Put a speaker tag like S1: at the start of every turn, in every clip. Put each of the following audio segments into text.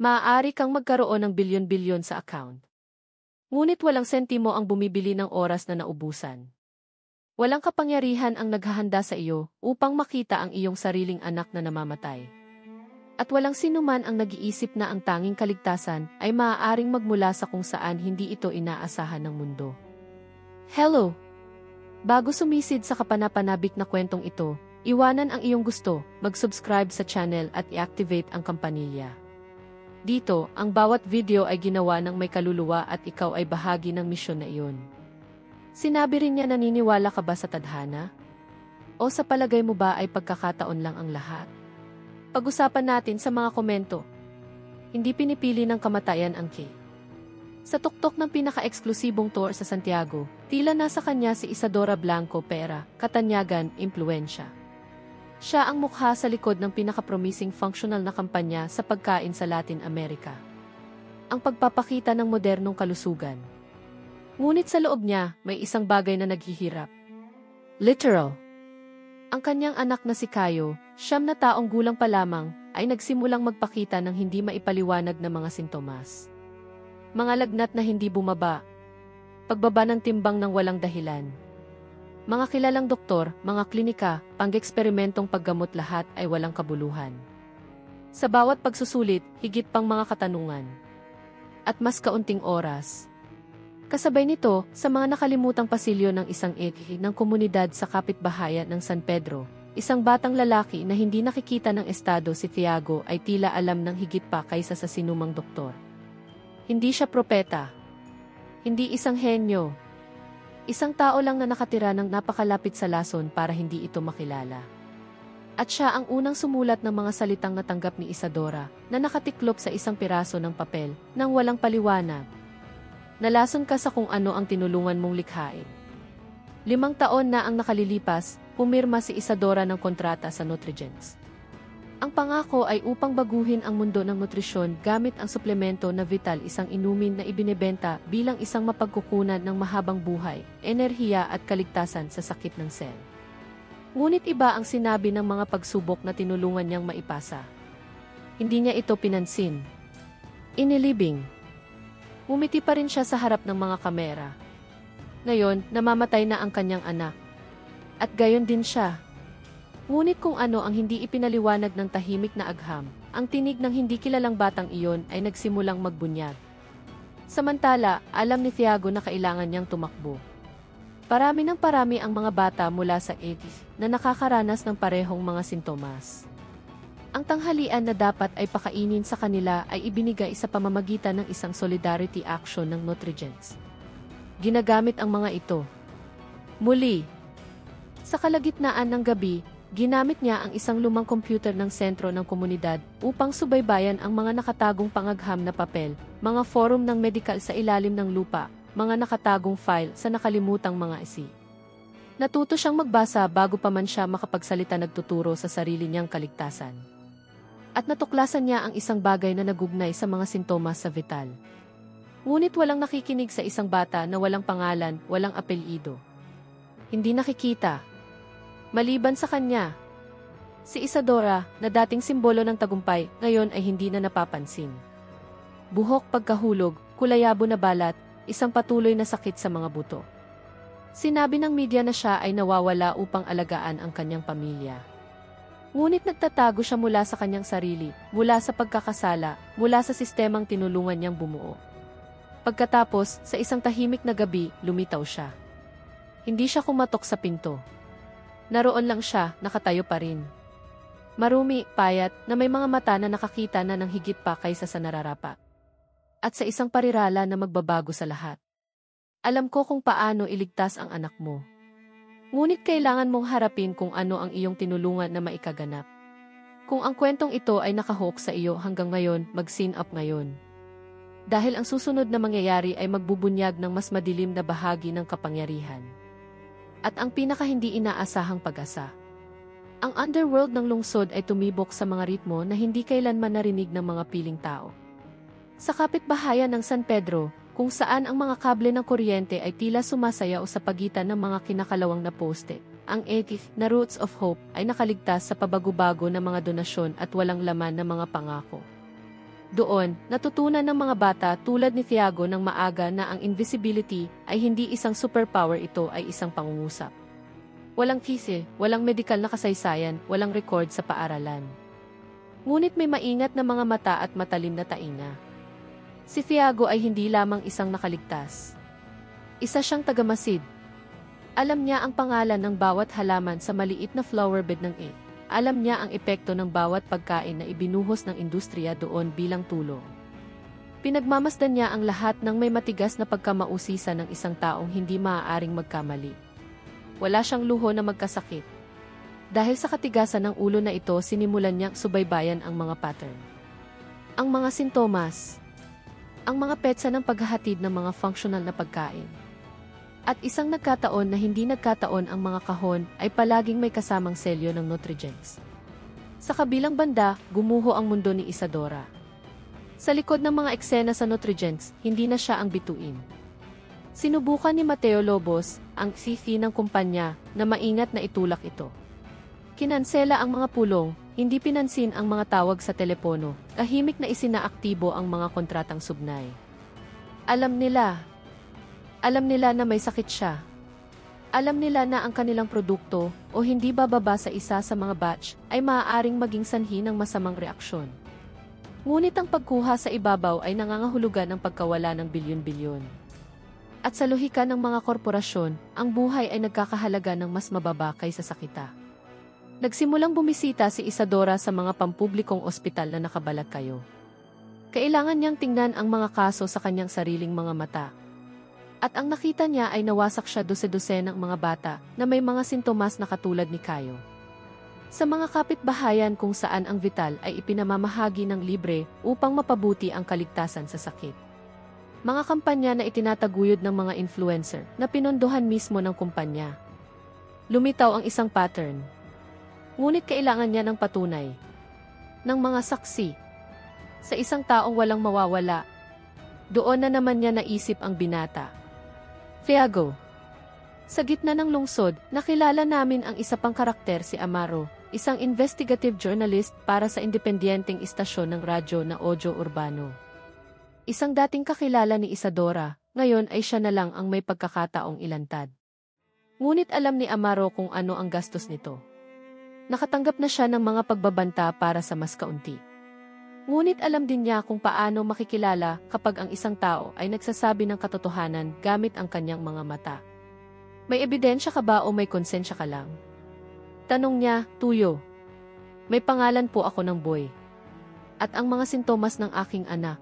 S1: Maaari kang magkaroon ng bilyon-bilyon sa account. Ngunit walang sentimo ang bumibili ng oras na naubusan. Walang kapangyarihan ang naghahanda sa iyo upang makita ang iyong sariling anak na namamatay. At walang sinuman ang nag-iisip na ang tanging kaligtasan ay maaaring magmula sa kung saan hindi ito inaasahan ng mundo. Hello! Bago sumisid sa kapanapanabik na kwentong ito, iwanan ang iyong gusto, mag-subscribe sa channel at i-activate ang kampanilya. Dito, ang bawat video ay ginawa ng may kaluluwa at ikaw ay bahagi ng misyon na iyon. Sinabi rin niya, naniniwala ka ba sa tadhana? O sa palagay mo ba ay pagkakataon lang ang lahat? Pag-usapan natin sa mga komento. Hindi pinipili ng kamatayan ang K. Sa tuktok ng pinaka-eksklusibong tour sa Santiago, tila nasa kanya si Isadora Blanco pera, katanyagan, impluensya. Siya ang mukha sa likod ng pinaka-promising functional na kampanya sa pagkain sa Latin America. Ang pagpapakita ng modernong kalusugan. Ngunit sa loob niya, may isang bagay na naghihirap. Literal. Ang kanyang anak na si Caio, 9 na taong gulang pa lamang, ay nagsimulang magpakita ng hindi maipaliwanag na mga sintomas. Mga lagnat na hindi bumaba. Pagbaba ng timbang ng walang dahilan. Mga kilalang doktor, mga klinika, pang-eksperimentong paggamot, lahat ay walang kabuluhan. Sa bawat pagsusulit, higit pang mga katanungan. At mas kaunting oras. Kasabay nito, sa mga nakalimutang pasilyo ng isang ng komunidad sa kapitbahayan ng San Pedro, isang batang lalaki na hindi nakikita ng estado, si Tiago, ay tila alam ng higit pa kaysa sa sinumang doktor. Hindi siya propeta. Hindi isang henyo. Isang tao lang na nakatira ng napakalapit sa lason para hindi ito makilala. At siya ang unang sumulat ng mga salitang natanggap ni Isadora, na nakatiklop sa isang piraso ng papel, nang walang paliwanag. Nalason ka sa kung ano ang tinulungan mong likhain. 5 taon na ang nakalilipas, pumirma si Isadora ng kontrata sa Nutrigens. Ang pangako ay upang baguhin ang mundo ng nutrisyon gamit ang suplemento na vital, isang inumin na ibinebenta bilang isang mapagkukunan ng mahabang buhay, enerhiya at kaligtasan sa sakit ng cell. Ngunit iba ang sinabi ng mga pagsubok na tinulungan niyang maipasa. Hindi niya ito pinansin. Inilibing. Ngumiti pa rin siya sa harap ng mga kamera. Ngayon, namamatay na ang kanyang anak. At gayon din siya. Ngunit kung ano ang hindi ipinaliwanag ng tahimik na agham, ang tinig ng hindi kilalang batang iyon ay nagsimulang magbunyag. Samantala, alam ni Tiago na kailangan niyang tumakbo. Parami ng parami ang mga bata mula sa na nakakaranas ng parehong mga sintomas. Ang tanghalian na dapat ay pakainin sa kanila ay ibinigay sa pamamagitan ng isang solidarity action ng Nutrigens. Ginagamit ang mga ito. Muli, sa kalagitnaan ng gabi, ginamit niya ang isang lumang computer ng sentro ng komunidad upang subaybayan ang mga nakatagong pangagham na papel, mga forum ng medikal sa ilalim ng lupa, mga nakatagong file sa nakalimutang mga isi. Natuto siyang magbasa bago pa man siya makapagsalita, nagtuturo sa sarili niyang kaligtasan. At natuklasan niya ang isang bagay na nagugnay sa mga sintomas sa vital. Ngunit walang nakikinig sa isang bata na walang pangalan, walang apelyido. Hindi nakikita. Maliban sa kanya, si Isadora, na dating simbolo ng tagumpay, ngayon ay hindi na napapansin. Buhok, pagkahulog, kulayabo na balat, isang patuloy na sakit sa mga buto. Sinabi ng media na siya ay nawawala upang alagaan ang kanyang pamilya. Ngunit nagtatago siya mula sa kanyang sarili, mula sa pagkakasala, mula sa sistemang tinulungan niyang bumuo. Pagkatapos, sa isang tahimik na gabi, lumitaw siya. Hindi siya kumatok sa pinto. Naroon lang siya, nakatayo pa rin. Marumi, payat, na may mga mata na nakakita na ng higit pa kaysa sa nararapa. At sa isang parirala na magbabago sa lahat. Alam ko kung paano iligtas ang anak mo. Ngunit kailangan mong harapin kung ano ang iyong tinulungan na maikaganap. Kung ang kwentong ito ay nakahawk sa iyo hanggang ngayon, mag-sign up ngayon. Dahil ang susunod na mangyayari ay magbubunyag ng mas madilim na bahagi ng kapangyarihan. At ang pinaka hindi inaasahang pag-asa. Ang underworld ng lungsod ay tumibok sa mga ritmo na hindi kailanman narinig ng mga piling tao. Sa kapitbahayan ng San Pedro, kung saan ang mga kable ng kuryente ay tila sumasayaw sa pagitan ng mga kinakalawang na poste, ang na Roots of Hope ay nakaligtas sa pabago-bago na mga donasyon at walang laman na mga pangako. Doon, natutunan ng mga bata tulad ni Thiago ng maaga na ang invisibility ay hindi isang superpower, ito ay isang pangungusap. Walang kise, walang medikal na kasaysayan, walang record sa paaralan. Ngunit may maingat na mga mata at matalim na tainga. Si Thiago ay hindi lamang isang nakaligtas. Isa siyang tagamasid. Alam niya ang pangalan ng bawat halaman sa maliit na flower bed ng Alam niya ang epekto ng bawat pagkain na ibinuhos ng industriya doon bilang tulong. Pinagmamasdan niya ang lahat ng may matigas na pagkamausisa ng isang taong hindi maaaring magkamali. Wala siyang luho na magkasakit. Dahil sa katigasan ng ulo na ito, sinimulan niyang subaybayan ang mga pattern. Ang mga sintomas. Ang mga petsa ng paghahatid ng mga functional na pagkain. At isang nagkataon na hindi nagkataon ang mga kahon ay palaging may kasamang selyo ng nutrients. Sa kabilang banda, gumuho ang mundo ni Isadora. Sa likod ng mga eksena sa nutrients, hindi na siya ang bituin. Sinubukan ni Mateo Lobos, ang CFI ng kumpanya, na maingat na itulak ito. Kinansela ang mga pulong, hindi pinansin ang mga tawag sa telepono, tahimik na isinaaktibo ang mga kontratang sugnay. Alam nila na may sakit siya. Alam nila na ang kanilang produkto o hindi bababa sa isa sa mga batch ay maaaring maging sanhi ng masamang reaksyon. Ngunit ang pagkuha sa ibabaw ay nangangahulugan ng pagkawala ng bilyon-bilyon. At sa lohika ng mga korporasyon, ang buhay ay nagkakahalaga ng mas mababa kaysa sa kita. Nagsimulang bumisita si Isadora sa mga pampublikong ospital na nakabalat kayo. Kailangan niyang tingnan ang mga kaso sa kanyang sariling mga mata. At ang nakita niya ay nawasak siya dose-dosenang mga bata na may mga sintomas na katulad ni Kayo. Sa mga kapitbahayan kung saan ang vital ay ipinamamahagi ng libre upang mapabuti ang kaligtasan sa sakit. Mga kampanya na itinataguyod ng mga influencer na pinondohan mismo ng kumpanya. Lumitaw ang isang pattern. Ngunit kailangan niya ng patunay. Ng mga saksi. Sa isang taong walang mawawala. Doon na naman niya naisip ang binata. Thiago. Sa gitna ng lungsod, nakilala namin ang isa pang karakter, si Amaro, isang investigative journalist para sa independenteng istasyon ng radyo na Audio Urbano. Isang dating kakilala ni Isadora, ngayon ay siya na lang ang may pagkakataong ilantad. Ngunit alam ni Amaro kung ano ang gastos nito. Nakatanggap na siya ng mga pagbabanta para sa mas kaunti. Ngunit alam din niya kung paano makikilala kapag ang isang tao ay nagsasabi ng katotohanan gamit ang kanyang mga mata. May ebidensya ka ba o may konsensya ka lang? Tanong niya, Tuyo. May pangalan po ako ng boy. At ang mga sintomas ng aking anak.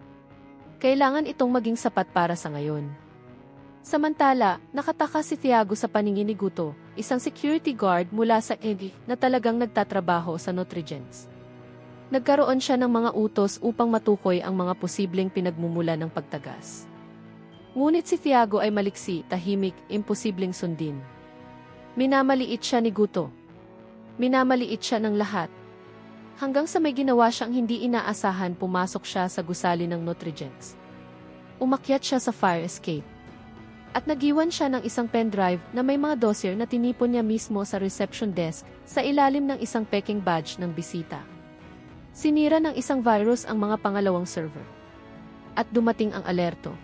S1: Kailangan itong maging sapat para sa ngayon. Samantala, nakataka si Thiago sa paningin ni Guto, isang security guard mula sa EG na talagang nagtatrabaho sa nutrients. Nagkaroon siya ng mga utos upang matukoy ang mga posibleng pinagmumula ng pagtagas. Ngunit si Thiago ay maliksi, tahimik, imposibleng sundin. Minamaliit siya ni Guto. Minamaliit siya ng lahat. Hanggang sa may ginawa siyang hindi inaasahan, pumasok siya sa gusali ng nutrients. Umakyat siya sa fire escape. At nagiwan siya ng isang pendrive na may mga dossier na tinipon niya mismo sa reception desk sa ilalim ng isang peking badge ng bisita. Sinira ng isang virus ang mga pangalawang server. At dumating ang alerto.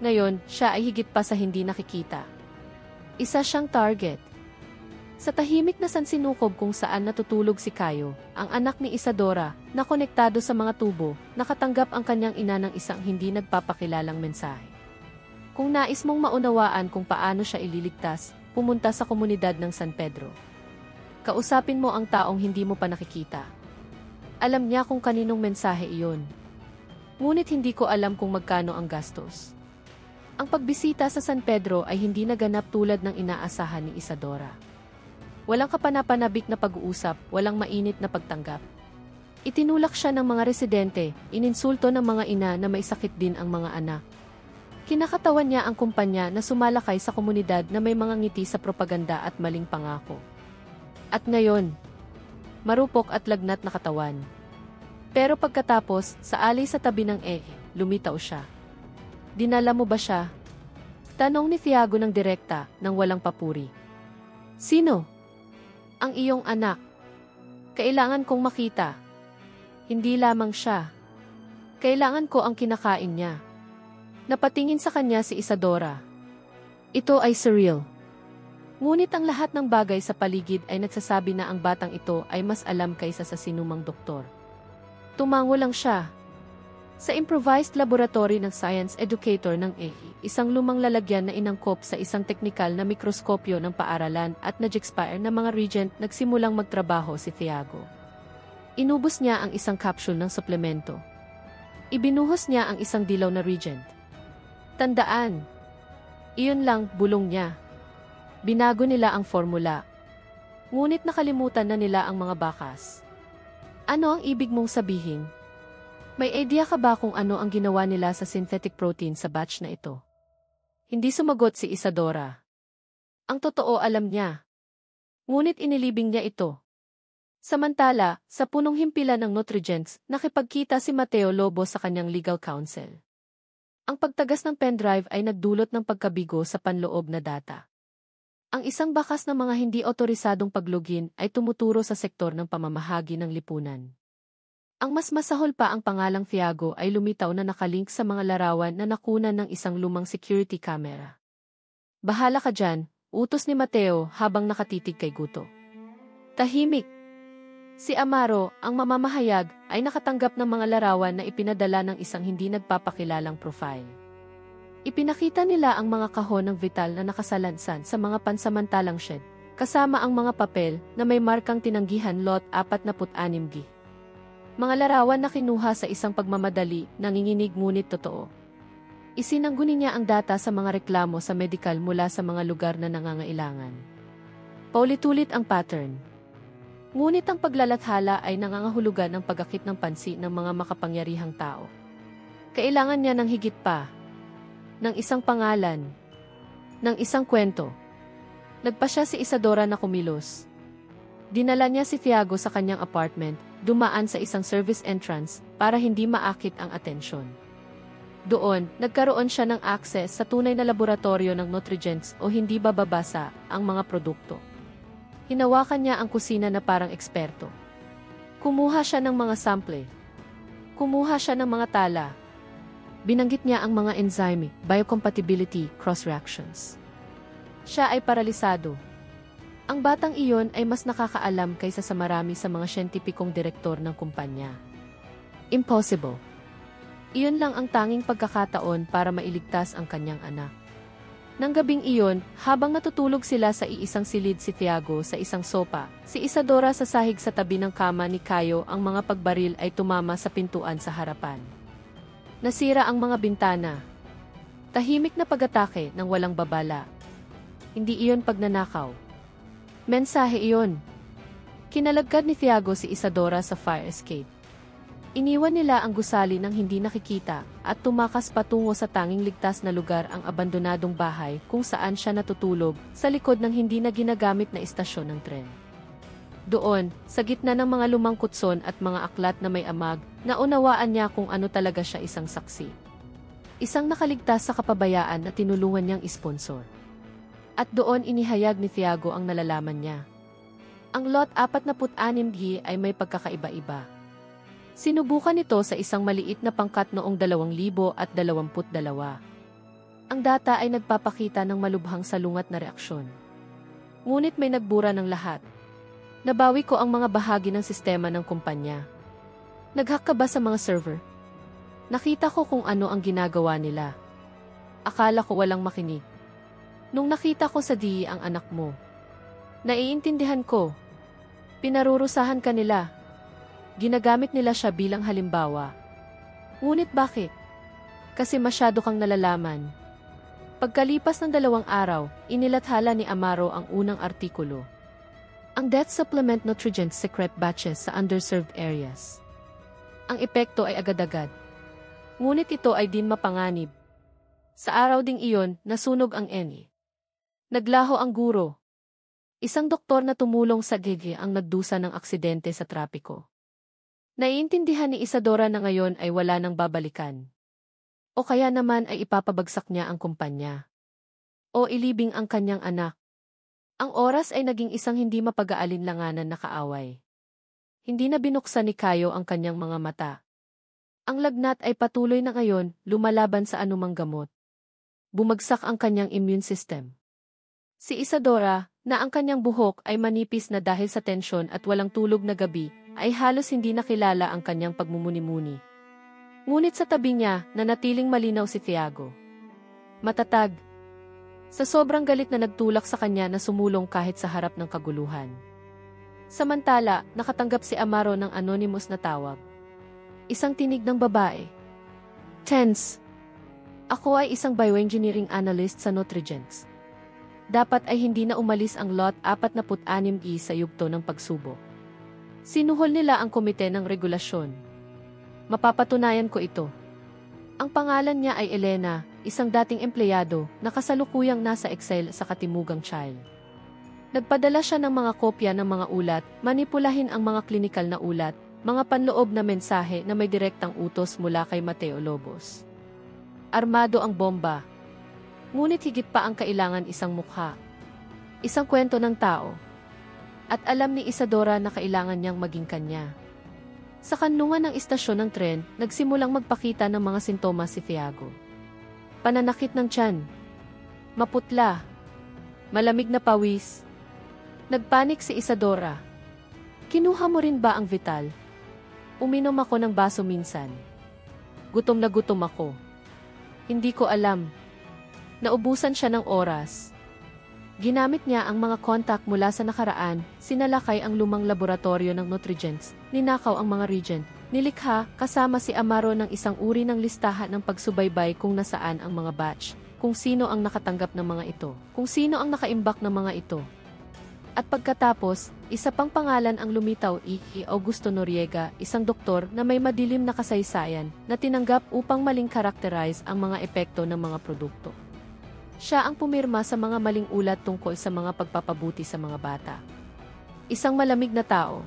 S1: Ngayon, siya ay higit pa sa hindi nakikita. Isa siyang target. Sa tahimik na sansinukob kung saan natutulog si Kayo, ang anak ni Isadora, na konektado sa mga tubo, nakatanggap ang kanyang ina ng isang hindi nagpapakilalang mensahe. Kung nais mong maunawaan kung paano siya ililigtas, pumunta sa komunidad ng San Pedro. Kausapin mo ang taong hindi mo pa nakikita. Alam niya kung kaninong mensahe iyon. Ngunit hindi ko alam kung magkano ang gastos. Ang pagbisita sa San Pedro ay hindi naganap tulad ng inaasahan ni Isadora. Walang kapanapanabik na pag-uusap, walang mainit na pagtanggap. Itinulak siya ng mga residente, ininsulto ng mga ina na may sakit din ang mga anak. Kinakatawan niya ang kumpanya na sumalakay sa komunidad na may mga ngiti sa propaganda at maling pangako. At ngayon, marupok at lagnat na katawan. Pero pagkatapos, sa alay sa tabi ng lumitaw siya. Dinala mo ba siya? Tanong ni Thiago ng direkta, nang walang papuri. Sino? Ang iyong anak. Kailangan kong makita. Hindi lamang siya. Kailangan ko ang kinakain niya. Napatingin sa kanya si Isadora. Ito ay surreal. Ngunit ang lahat ng bagay sa paligid ay nagsasabi na ang batang ito ay mas alam kaysa sa sinumang doktor. Tumango lang siya. Sa improvised laboratory ng science educator ng EHI, isang lumang lalagyan na inangkop sa isang teknikal na mikroskopyo ng paaralan at na-expire na mga reagent nagsimulang magtrabaho si Thiago. Inubos niya ang isang capsule ng suplemento. Ibinuhos niya ang isang dilaw na reagent. Tandaan. Iyon lang, bulong niya. Binago nila ang formula. Ngunit nakalimutan na nila ang mga bakas. Ano ang ibig mong sabihin? May idea ka ba kung ano ang ginawa nila sa synthetic protein sa batch na ito? Hindi sumagot si Isadora. Ang totoo alam niya. Ngunit inilibing niya ito. Samantala, sa punong himpilan ng nutrients, nakipagkita si Mateo Lobo sa kanyang legal counsel. Ang pagtagas ng pendrive ay nagdulot ng pagkabigo sa panloob na data. Ang isang bakas ng mga hindi otorisadong paglogin ay tumuturo sa sektor ng pamamahagi ng lipunan. Ang mas masahol pa ang pangalang Thiago ay lumitaw na nakalink sa mga larawan na nakunan ng isang lumang security camera. Bahala ka dyan, utos ni Mateo habang nakatitig kay Guto. Tahimik. Si Amaro, ang mamamahayag, ay nakatanggap ng mga larawan na ipinadala ng isang hindi nagpapakilalang profile. Ipinakita nila ang mga kahon ng vital na nakasalansan sa mga pansamantalang shed, kasama ang mga papel na may markang tinanggihan lot 46G. Mga larawan na kinuha sa isang pagmamadali, nanginginig ngunit totoo. Isinangguni niya ang data sa mga reklamo sa medical mula sa mga lugar na nangangailangan. Paulit-ulit ang pattern. Ngunit ang paglalathala ay nangangahulugan ng pagakit ng pansi ng mga makapangyarihang tao. Kailangan niya ng higit pa. Ng isang pangalan. Ng isang kwento. Nagpa siya si Isadora na kumilos. Dinala niya si Thiago sa kanyang apartment, dumaan sa isang service entrance para hindi maakit ang atensyon. Doon, nagkaroon siya ng access sa tunay na laboratorio ng nutrients o hindi bababasa ang mga produkto. Hinawakan niya ang kusina na parang eksperto. Kumuha siya ng mga sample. Kumuha siya ng mga tala. Binanggit niya ang mga enzyme, biocompatibility, cross-reactions. Siya ay paralisado. Ang batang iyon ay mas nakakaalam kaysa sa marami sa mga siyentipikong direktor ng kumpanya. Impossible. Iyon lang ang tanging pagkakataon para mailigtas ang kanyang anak. Nang gabing iyon, habang natutulog sila sa iisang silid si Thiago sa isang sopa, si Isadora sa sahig sa tabi ng kama ni Caio, ang mga pagbaril ay tumama sa pintuan sa harapan. Nasira ang mga bintana. Tahimik na pag-atake ng walang babala. Hindi iyon pagnanakaw. Mensahe iyon. Kinalagkad ni Thiago si Isadora sa fire escape. Iniwan nila ang gusali ng hindi nakikita at tumakas patungo sa tanging ligtas na lugar, ang abandonadong bahay kung saan siya natutulog sa likod ng hindi na ginagamit na istasyon ng tren. Doon, sa gitna ng mga lumang kutson at mga aklat na may amag, naunawaan niya kung ano talaga siya, isang saksi. Isang nakaligtas sa kapabayaan na tinulungan niyang isponsor. At doon inihayag ni Thiago ang nalalaman niya. Ang lot 46G ay may pagkakaiba-iba. Sinubukan ito sa isang maliit na pangkat noong 2022. Ang data ay nagpapakita ng malubhang salungat na reaksyon. Ngunit may nagbura ng lahat. Nabawi ko ang mga bahagi ng sistema ng kumpanya. Nag-hack ka ba sa mga server? Nakita ko kung ano ang ginagawa nila. Akala ko walang makinig. Nung nakita ko sa DE ang anak mo, naiintindihan ko. Pinarurusahan ka nila. Ginagamit nila siya bilang halimbawa. Ngunit bakit? Kasi masyado kang nalalaman. Pagkalipas ng 2 araw, inilathala ni Amaro ang unang artikulo. Ang Death Supplement Nutrients Secret Batches sa Underserved Areas. Ang epekto ay agad-agad. Ngunit ito ay din mapanganib. Sa araw ding iyon, nasunog ang ENI. Naglaho ang guro. Isang doktor na tumulong sa GG ang nagdusa ng aksidente sa trapiko. Naiintindihan ni Isadora na ngayon ay wala nang babalikan. O kaya naman ay ipapabagsak niya ang kumpanya. O ilibing ang kanyang anak. Ang oras ay naging isang hindi mapag-aalinlanganan na kaaway. Hindi na binuksan ni Caio ang kanyang mga mata. Ang lagnat ay patuloy na ngayon, lumalaban sa anumang gamot. Bumagsak ang kanyang immune system. Si Isadora, na ang kanyang buhok ay manipis na dahil sa tensyon at walang tulog na gabi, ay halos hindi nakilala ang kanyang pagmumuni-muni. Ngunit sa tabi niya, nanatiling malinaw si Thiago. Matatag. Sa sobrang galit na nagtulak sa kanya na sumulong kahit sa harap ng kaguluhan. Samantala, nakatanggap si Amaro ng anonymous na tawag. Isang tinig ng babae. Tense. Ako ay isang bioengineering analyst sa Nutrigens. Dapat ay hindi na umalis ang Lot 46E sa yugto ng pagsubok. Sinuhol nila ang komite ng regulasyon. Mapapatunayan ko ito. Ang pangalan niya ay Elena, isang dating empleyado na kasalukuyang nasa exile sa Katimugang Child. Nagpadala siya ng mga kopya ng mga ulat, manipulahin ang mga klinikal na ulat, mga panloob na mensahe na may direktang utos mula kay Mateo Lobos. Armado ang bomba. Ngunit higit pa ang kailangan isang mukha. Isang kwento ng tao. At alam ni Isadora na kailangan niyang maging kanya. Sa kanlungan ng istasyon ng tren, nagsimulang magpakita ng mga sintomas si Thiago. Pananakit ng tiyan. Maputla. Malamig na pawis. Nagpanik si Isadora. Kinuha mo rin ba ang Vital? Uminom ako ng baso minsan. Gutom na gutom ako. Hindi ko alam. Naubusan siya ng oras. Ginamit niya ang mga kontak mula sa nakaraan, sinalakay ang lumang laboratorio ng Nutrigens, ninakaw ang mga reagent, nilikha kasama si Amaro ng isang uri ng listahan ng pagsubaybay kung nasaan ang mga batch, kung sino ang nakatanggap ng mga ito, kung sino ang nakaimbak ng mga ito. At pagkatapos, isa pang pangalan ang lumitaw Augusto Noriega, isang doktor na may madilim na kasaysayan na tinanggap upang maling karakterize ang mga epekto ng mga produkto. Siya ang pumirma sa mga maling ulat tungkol sa mga pagpapabuti sa mga bata. Isang malamig na tao.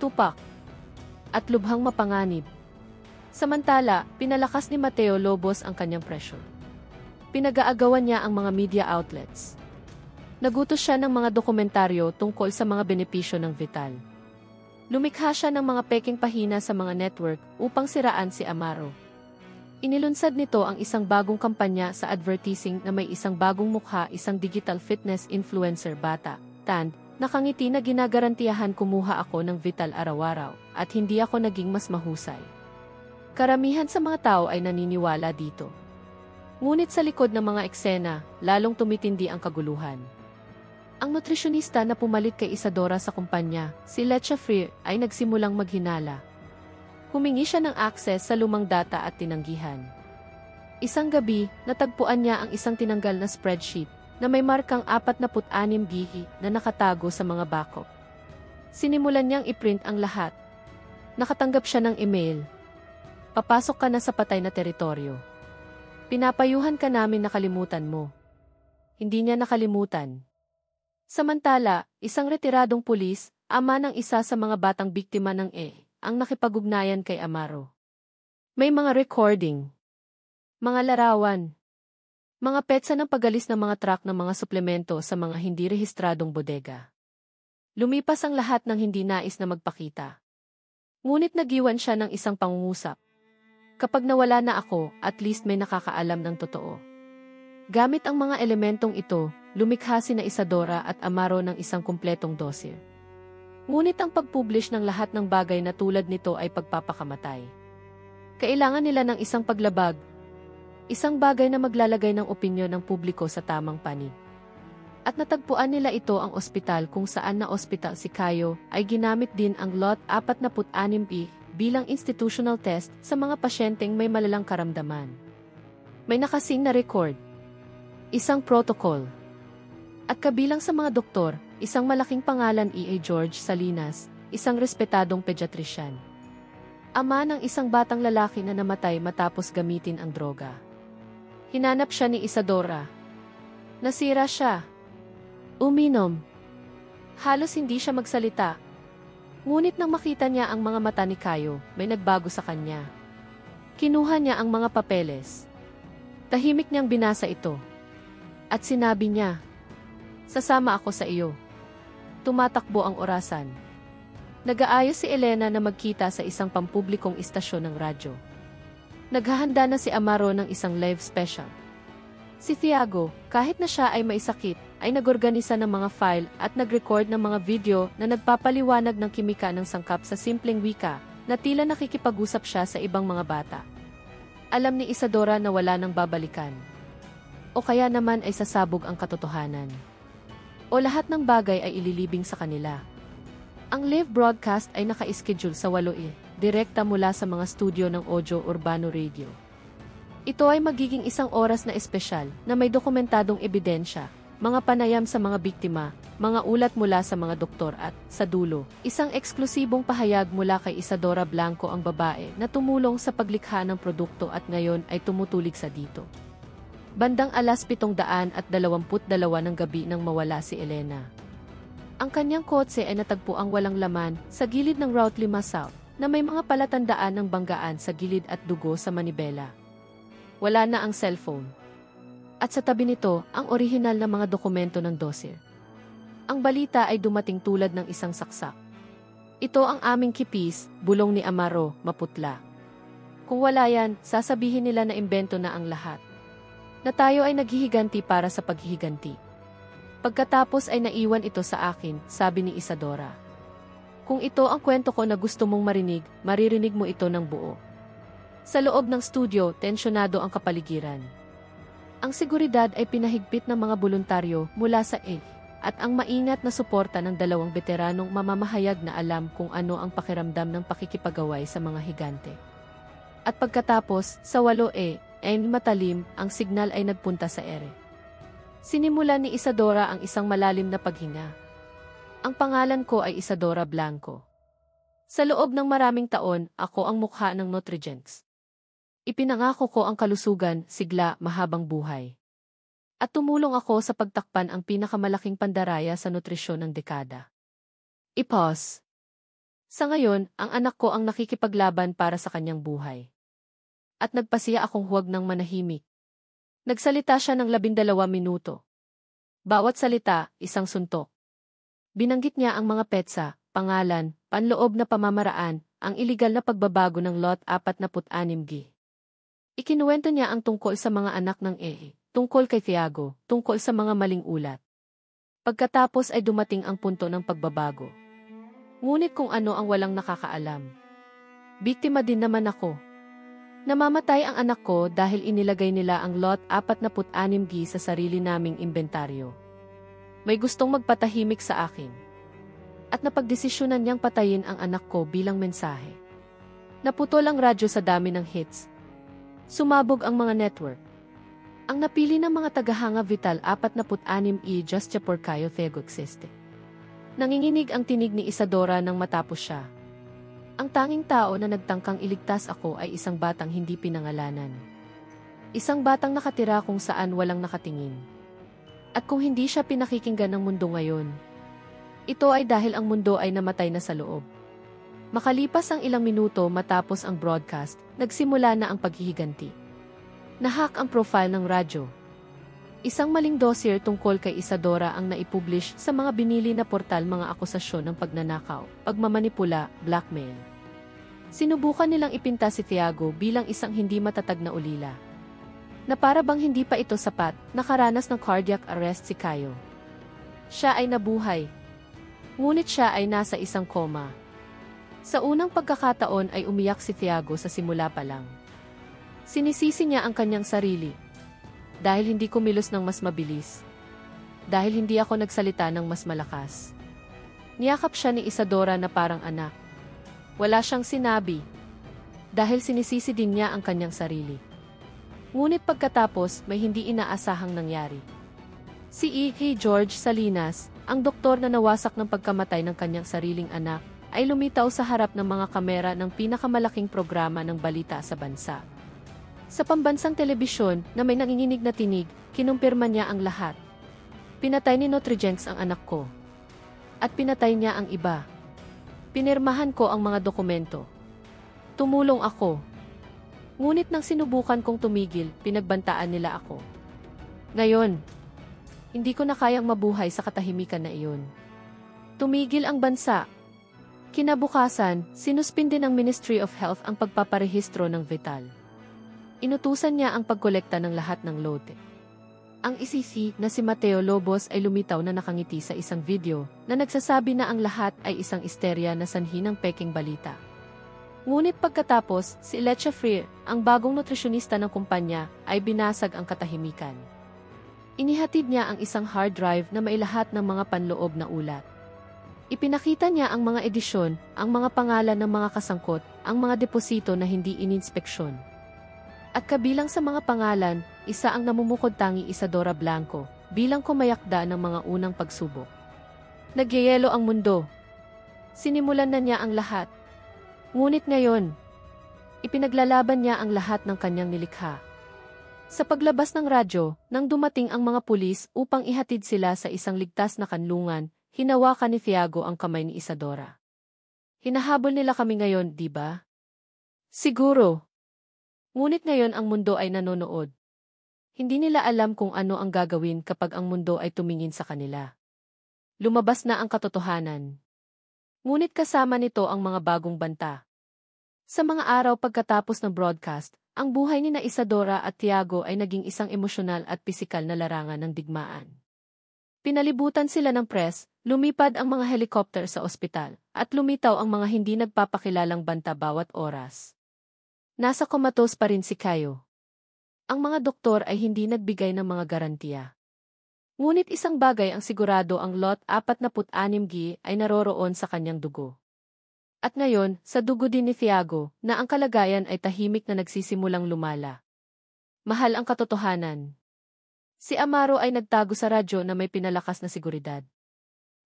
S1: Tupak. At lubhang mapanganib. Samantala, pinalakas ni Mateo Lobos ang kanyang pressure. Pinag-aagawan niya ang mga media outlets. Nagutos siya ng mga dokumentaryo tungkol sa mga benepisyo ng Vital. Lumikha siya ng mga peking pahina sa mga network upang siraan si Amaro. Inilunsad nito ang isang bagong kampanya sa advertising na may isang bagong mukha, isang digital fitness influencer bata, Tand, nakangiti na ginagarantiyahan kumuha ako ng Vital araw-araw, at hindi ako naging mas mahusay. Karamihan sa mga tao ay naniniwala dito. Ngunit sa likod ng mga eksena, lalong tumitindi ang kaguluhan. Ang nutrisyonista na pumalit kay Isadora sa kumpanya, si Lecha Freer, ay nagsimulang maghinala. Humingi siya ng access sa lumang data at tinanggihan. Isang gabi, natagpuan niya ang isang tinanggal na spreadsheet na may markang 46 gihi na nakatago sa mga backup. Sinimulan niyang iprint ang lahat. Nakatanggap siya ng email. Papasok ka na sa patay na teritoryo. Pinapayuhan ka namin na kalimutan mo. Hindi niya nakalimutan. Samantala, isang retiradong pulis, ama ng isa sa mga batang biktima ng ang nakipag-ugnayan kay Amaro. May mga recording, mga larawan, mga petsa ng pagalis ng mga truck ng mga suplemento sa mga hindi rehistradong bodega. Lumipas ang lahat ng hindi nais na magpakita. Ngunit nagiwan siya ng isang pangungusap. Kapag nawala na ako, at least may nakakaalam ng totoo. Gamit ang mga elementong ito, lumikha sina Isadora at Amaro ng isang kumpletong dossier. Ngunit ang pag-publish ng lahat ng bagay na tulad nito ay pagpapakamatay. Kailangan nila ng isang paglabag, isang bagay na maglalagay ng opinyon ng publiko sa tamang panig. At natagpuan nila ito ang ospital kung saan na ospital si Caio ay ginamit din ang Lot 46E bilang institutional test sa mga pasyenteng may malalang karamdaman. May nakasing na record, isang protocol, at kabilang sa mga doktor, isang malaking pangalan George Salinas, isang respetadong pediatrician. Ama ng isang batang lalaki na namatay matapos gamitin ang droga. Hinanap siya ni Isadora. Nasira siya. Uminom. Halos hindi siya magsalita. Ngunit nang makita niya ang mga mata ni Caio, may nagbago sa kanya. Kinuha niya ang mga papeles. Tahimik niyang binasa ito. At sinabi niya, "Sasama ako sa iyo." Tumatakbo ang orasan. Nag-aayos si Elena na magkita sa isang pampublikong istasyon ng radyo. Naghahanda na si Amaro ng isang live special. Si Thiago, kahit na siya ay may sakit, ay nagorganisa ng mga file at nag-record ng mga video na nagpapaliwanag ng kimika ng sangkap sa simpleng wika na tila nakikipag-usap siya sa ibang mga bata. Alam ni Isadora na wala nang babalikan. O kaya naman ay sasabog ang katotohanan. O lahat ng bagay ay ililibing sa kanila. Ang live broadcast ay naka-schedule sa 8:00, direkta mula sa mga studio ng Audio Urbano Radio. Ito ay magiging 1 oras na espesyal na may dokumentadong ebidensya, mga panayam sa mga biktima, mga ulat mula sa mga doktor at, sa dulo, isang eksklusibong pahayag mula kay Isadora Blanco ang babae na tumulong sa paglikha ng produkto at ngayon ay tumutulig sa dito. Bandang 7:22 ng gabi nang mawala si Elena. Ang kanyang kotse ay natagpuang walang laman sa gilid ng Route 5 South na may mga palatandaan ng banggaan sa gilid at dugo sa manibela. Wala na ang cellphone. At sa tabi nito, ang orihinal na mga dokumento ng dossier. Ang balita ay dumating tulad ng isang saksak. Ito ang aming kipis, bulong ni Amaro, maputla. Kung wala yan, sasabihin nila na imbento na ang lahat. Na tayo ay naghihiganti para sa paghihiganti. Pagkatapos ay naiwan ito sa akin, sabi ni Isadora. Kung ito ang kwento ko na gusto mong marinig, maririnig mo ito ng buo. Sa loob ng studio, tensyonado ang kapaligiran. Ang seguridad ay pinahigpit ng mga voluntaryo mula sa at ang maingat na suporta ng 2 veteranong mamamahayag na alam kung ano ang pakiramdam ng pakikipagaway sa mga higante. At pagkatapos, sa 8:00, matalim, ang signal ay nagpunta sa ere. Sinimula ni Isadora ang isang malalim na paghinga. Ang pangalan ko ay Isadora Blanco. Sa loob ng maraming taon, ako ang mukha ng Nutrigens. Ipinangako ko ang kalusugan, sigla, mahabang buhay. At tumulong ako sa pagtakpan ang pinakamalaking pandaraya sa nutrisyon ng dekada. I-pause. Sa ngayon, ang anak ko ang nakikipaglaban para sa kanyang buhay. At nagpasiya akong huwag nang manahimik. Nagsalita siya ng 12 minuto. Bawat salita, isang suntok. Binanggit niya ang mga petsa, pangalan, panloob na pamamaraan, ang iligal na pagbabago ng Lot 46G. Ikinuwento niya ang tungkol sa mga anak ng tungkol kay Thiago, tungkol sa mga maling ulat. Pagkatapos ay dumating ang punto ng pagbabago. Ngunit kung ano ang walang nakakaalam. Biktima din naman ako. Namamatay ang anak ko dahil inilagay nila ang Lot 46G sa sarili naming inventaryo. May gustong magpatahimik sa akin. At napagdesisyonan niyang patayin ang anak ko bilang mensahe. Naputol ang radyo sa dami ng hits. Sumabog ang mga network. Ang napili ng mga tagahanga Vital 46E Justia Porcayo Tego Existe. Nanginginig ang tinig ni Isadora nang matapos siya. Ang tanging tao na nagtangkang iligtas ako ay isang batang hindi pinangalanan. Isang batang nakatira kung saan walang nakatingin. At kung hindi siya pinakikinggan ng mundo ngayon, ito ay dahil ang mundo ay namatay na sa loob. Makalipas ang ilang minuto matapos ang broadcast, nagsimula na ang paghihiganti. Nahack ang profile ng radyo. Isang maling dossier tungkol kay Isadora ang naipublish sa mga binili na portal mga akusasyon ng pagnanakaw, pagmamanipula, blackmail. Sinubukan nilang ipinta si Thiago bilang isang hindi matatag na ulila. Na para bang hindi pa ito sapat, nakaranas ng cardiac arrest si Caio. Siya ay nabuhay. Ngunit siya ay nasa isang koma. Sa unang pagkakataon ay umiyak si Thiago sa simula pa lang. Sinisisi niya ang kanyang sarili. Dahil hindi kumilos ng mas mabilis. Dahil hindi ako nagsalita ng mas malakas. Niyakap siya ni Isadora na parang anak. Wala siyang sinabi. Dahil sinisisi din niya ang kanyang sarili. Ngunit pagkatapos, may hindi inaasahang nangyari. Si George Salinas, ang doktor na nawasak ng pagkamatay ng kanyang sariling anak, ay lumitaw sa harap ng mga kamera ng pinakamalaking programa ng balita sa bansa. Sa pambansang telebisyon na may nanginginig na tinig, kinumpirma niya ang lahat. Pinatay ni Nutrigens ang anak ko. At pinatay niya ang iba. Pinirmahan ko ang mga dokumento. Tumulong ako. Ngunit nang sinubukan kong tumigil, pinagbantaan nila ako. Ngayon, hindi ko na kayang mabuhay sa katahimikan na iyon. Tumigil ang bansa. Kinabukasan, sinuspinde ng Ministry of Health ang pagpaparehistro ng Vital. Inutusan niya ang pagkolekta ng lahat ng lote. Ang isisi na si Mateo Lobos ay lumitaw na nakangiti sa isang video na nagsasabi na ang lahat ay isang isterya na sanhi ng peking balita. Ngunit pagkatapos, si Leche Freer, ang bagong nutrisyonista ng kumpanya, ay binasag ang katahimikan. Inihatid niya ang isang hard drive na may lahat ng mga panloob na ulat. Ipinakita niya ang mga edisyon, ang mga pangalan ng mga kasangkot, ang mga deposito na hindi ininspeksyon. At kabilang sa mga pangalan, isa ang namumukod tangi Isadora Blanco, bilang kumayakda ng mga unang pagsubok. Nagyayelo ang mundo. Sinimulan na niya ang lahat. Ngunit ngayon, ipinaglalaban niya ang lahat ng kanyang nilikha. Sa paglabas ng radyo, nang dumating ang mga pulis upang ihatid sila sa isang ligtas na kanlungan, hinawakan ni Thiago ang kamay ni Isadora. Hinahabol nila kami ngayon, di ba? Siguro. Ngunit ngayon ang mundo ay nanonood. Hindi nila alam kung ano ang gagawin kapag ang mundo ay tumingin sa kanila. Lumabas na ang katotohanan. Ngunit kasama nito ang mga bagong banta. Sa mga araw pagkatapos ng broadcast, ang buhay ni na Isadora at Thiago ay naging isang emosyonal at pisikal na larangan ng digmaan. Pinalibutan sila ng press, lumipad ang mga helicopter sa ospital, at lumitaw ang mga hindi nagpapakilalang banta bawat oras. Nasa komatos pa rin si Caio. Ang mga doktor ay hindi nagbigay ng mga garantiya. Ngunit isang bagay ang sigurado, ang lot 46G ay naroroon sa kanyang dugo. At ngayon, sa dugo din ni Thiago, na ang kalagayan ay tahimik na nagsisimulang lumala. Mahal ang katotohanan. Si Amaro ay nagtago sa radyo na may pinalakas na seguridad.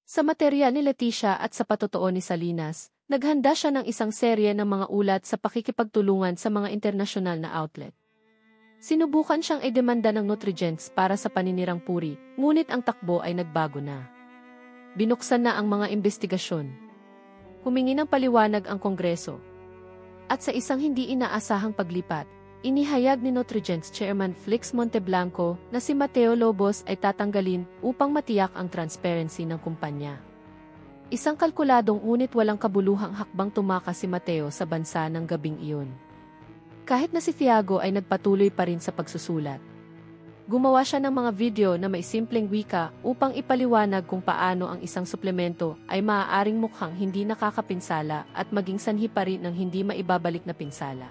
S1: Sa materya ni Leticia at sa patotoo ni Salinas, naghanda siya ng isang serye ng mga ulat sa pakikipagtulungan sa mga internasyonal na outlet. Sinubukan siyang idemanda ng Nutrigens para sa paninirang puri, ngunit ang takbo ay nagbago na. Binuksan na ang mga investigasyon. Humingi ng paliwanag ang Kongreso. At sa isang hindi inaasahang paglipat, inihayag ni Nutrigens Chairman Flix Monteblanco na si Mateo Lobos ay tatanggalin upang matiyak ang transparency ng kumpanya. Isang kalkuladong ngunit walang kabuluhang hakbang tumakas si Mateo sa bansa ng gabing iyon. Kahit na si Thiago ay nagpatuloy pa rin sa pagsusulat. Gumawa siya ng mga video na may simpleng wika upang ipaliwanag kung paano ang isang suplemento ay maaaring mukhang hindi nakakapinsala at maging sanhi pa rin ng hindi maibabalik na pinsala.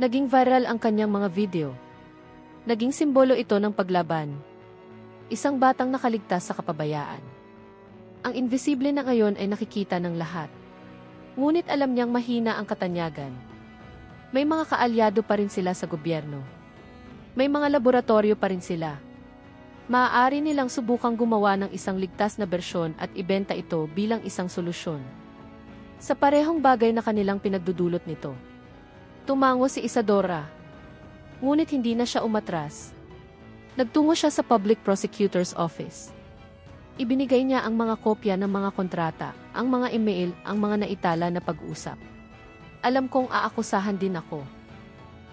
S1: Naging viral ang kanyang mga video. Naging simbolo ito ng paglaban. Isang batang nakaligtas sa kapabayaan. Ang invisible na ngayon ay nakikita ng lahat. Ngunit alam niyang mahina ang katanyagan. May mga kaalyado pa rin sila sa gobyerno. May mga laboratorio pa rin sila. Maaari nilang subukang gumawa ng isang ligtas na bersyon at ibenta ito bilang isang solusyon. Sa parehong bagay na kanilang pinagdudulot nito. Tumango si Isadora. Ngunit hindi na siya umatras. Nagtungo siya sa Public Prosecutor's Office. Ibinigay niya ang mga kopya ng mga kontrata, ang mga email, ang mga naitala na pag-usap. Alam kong aakusahan din ako.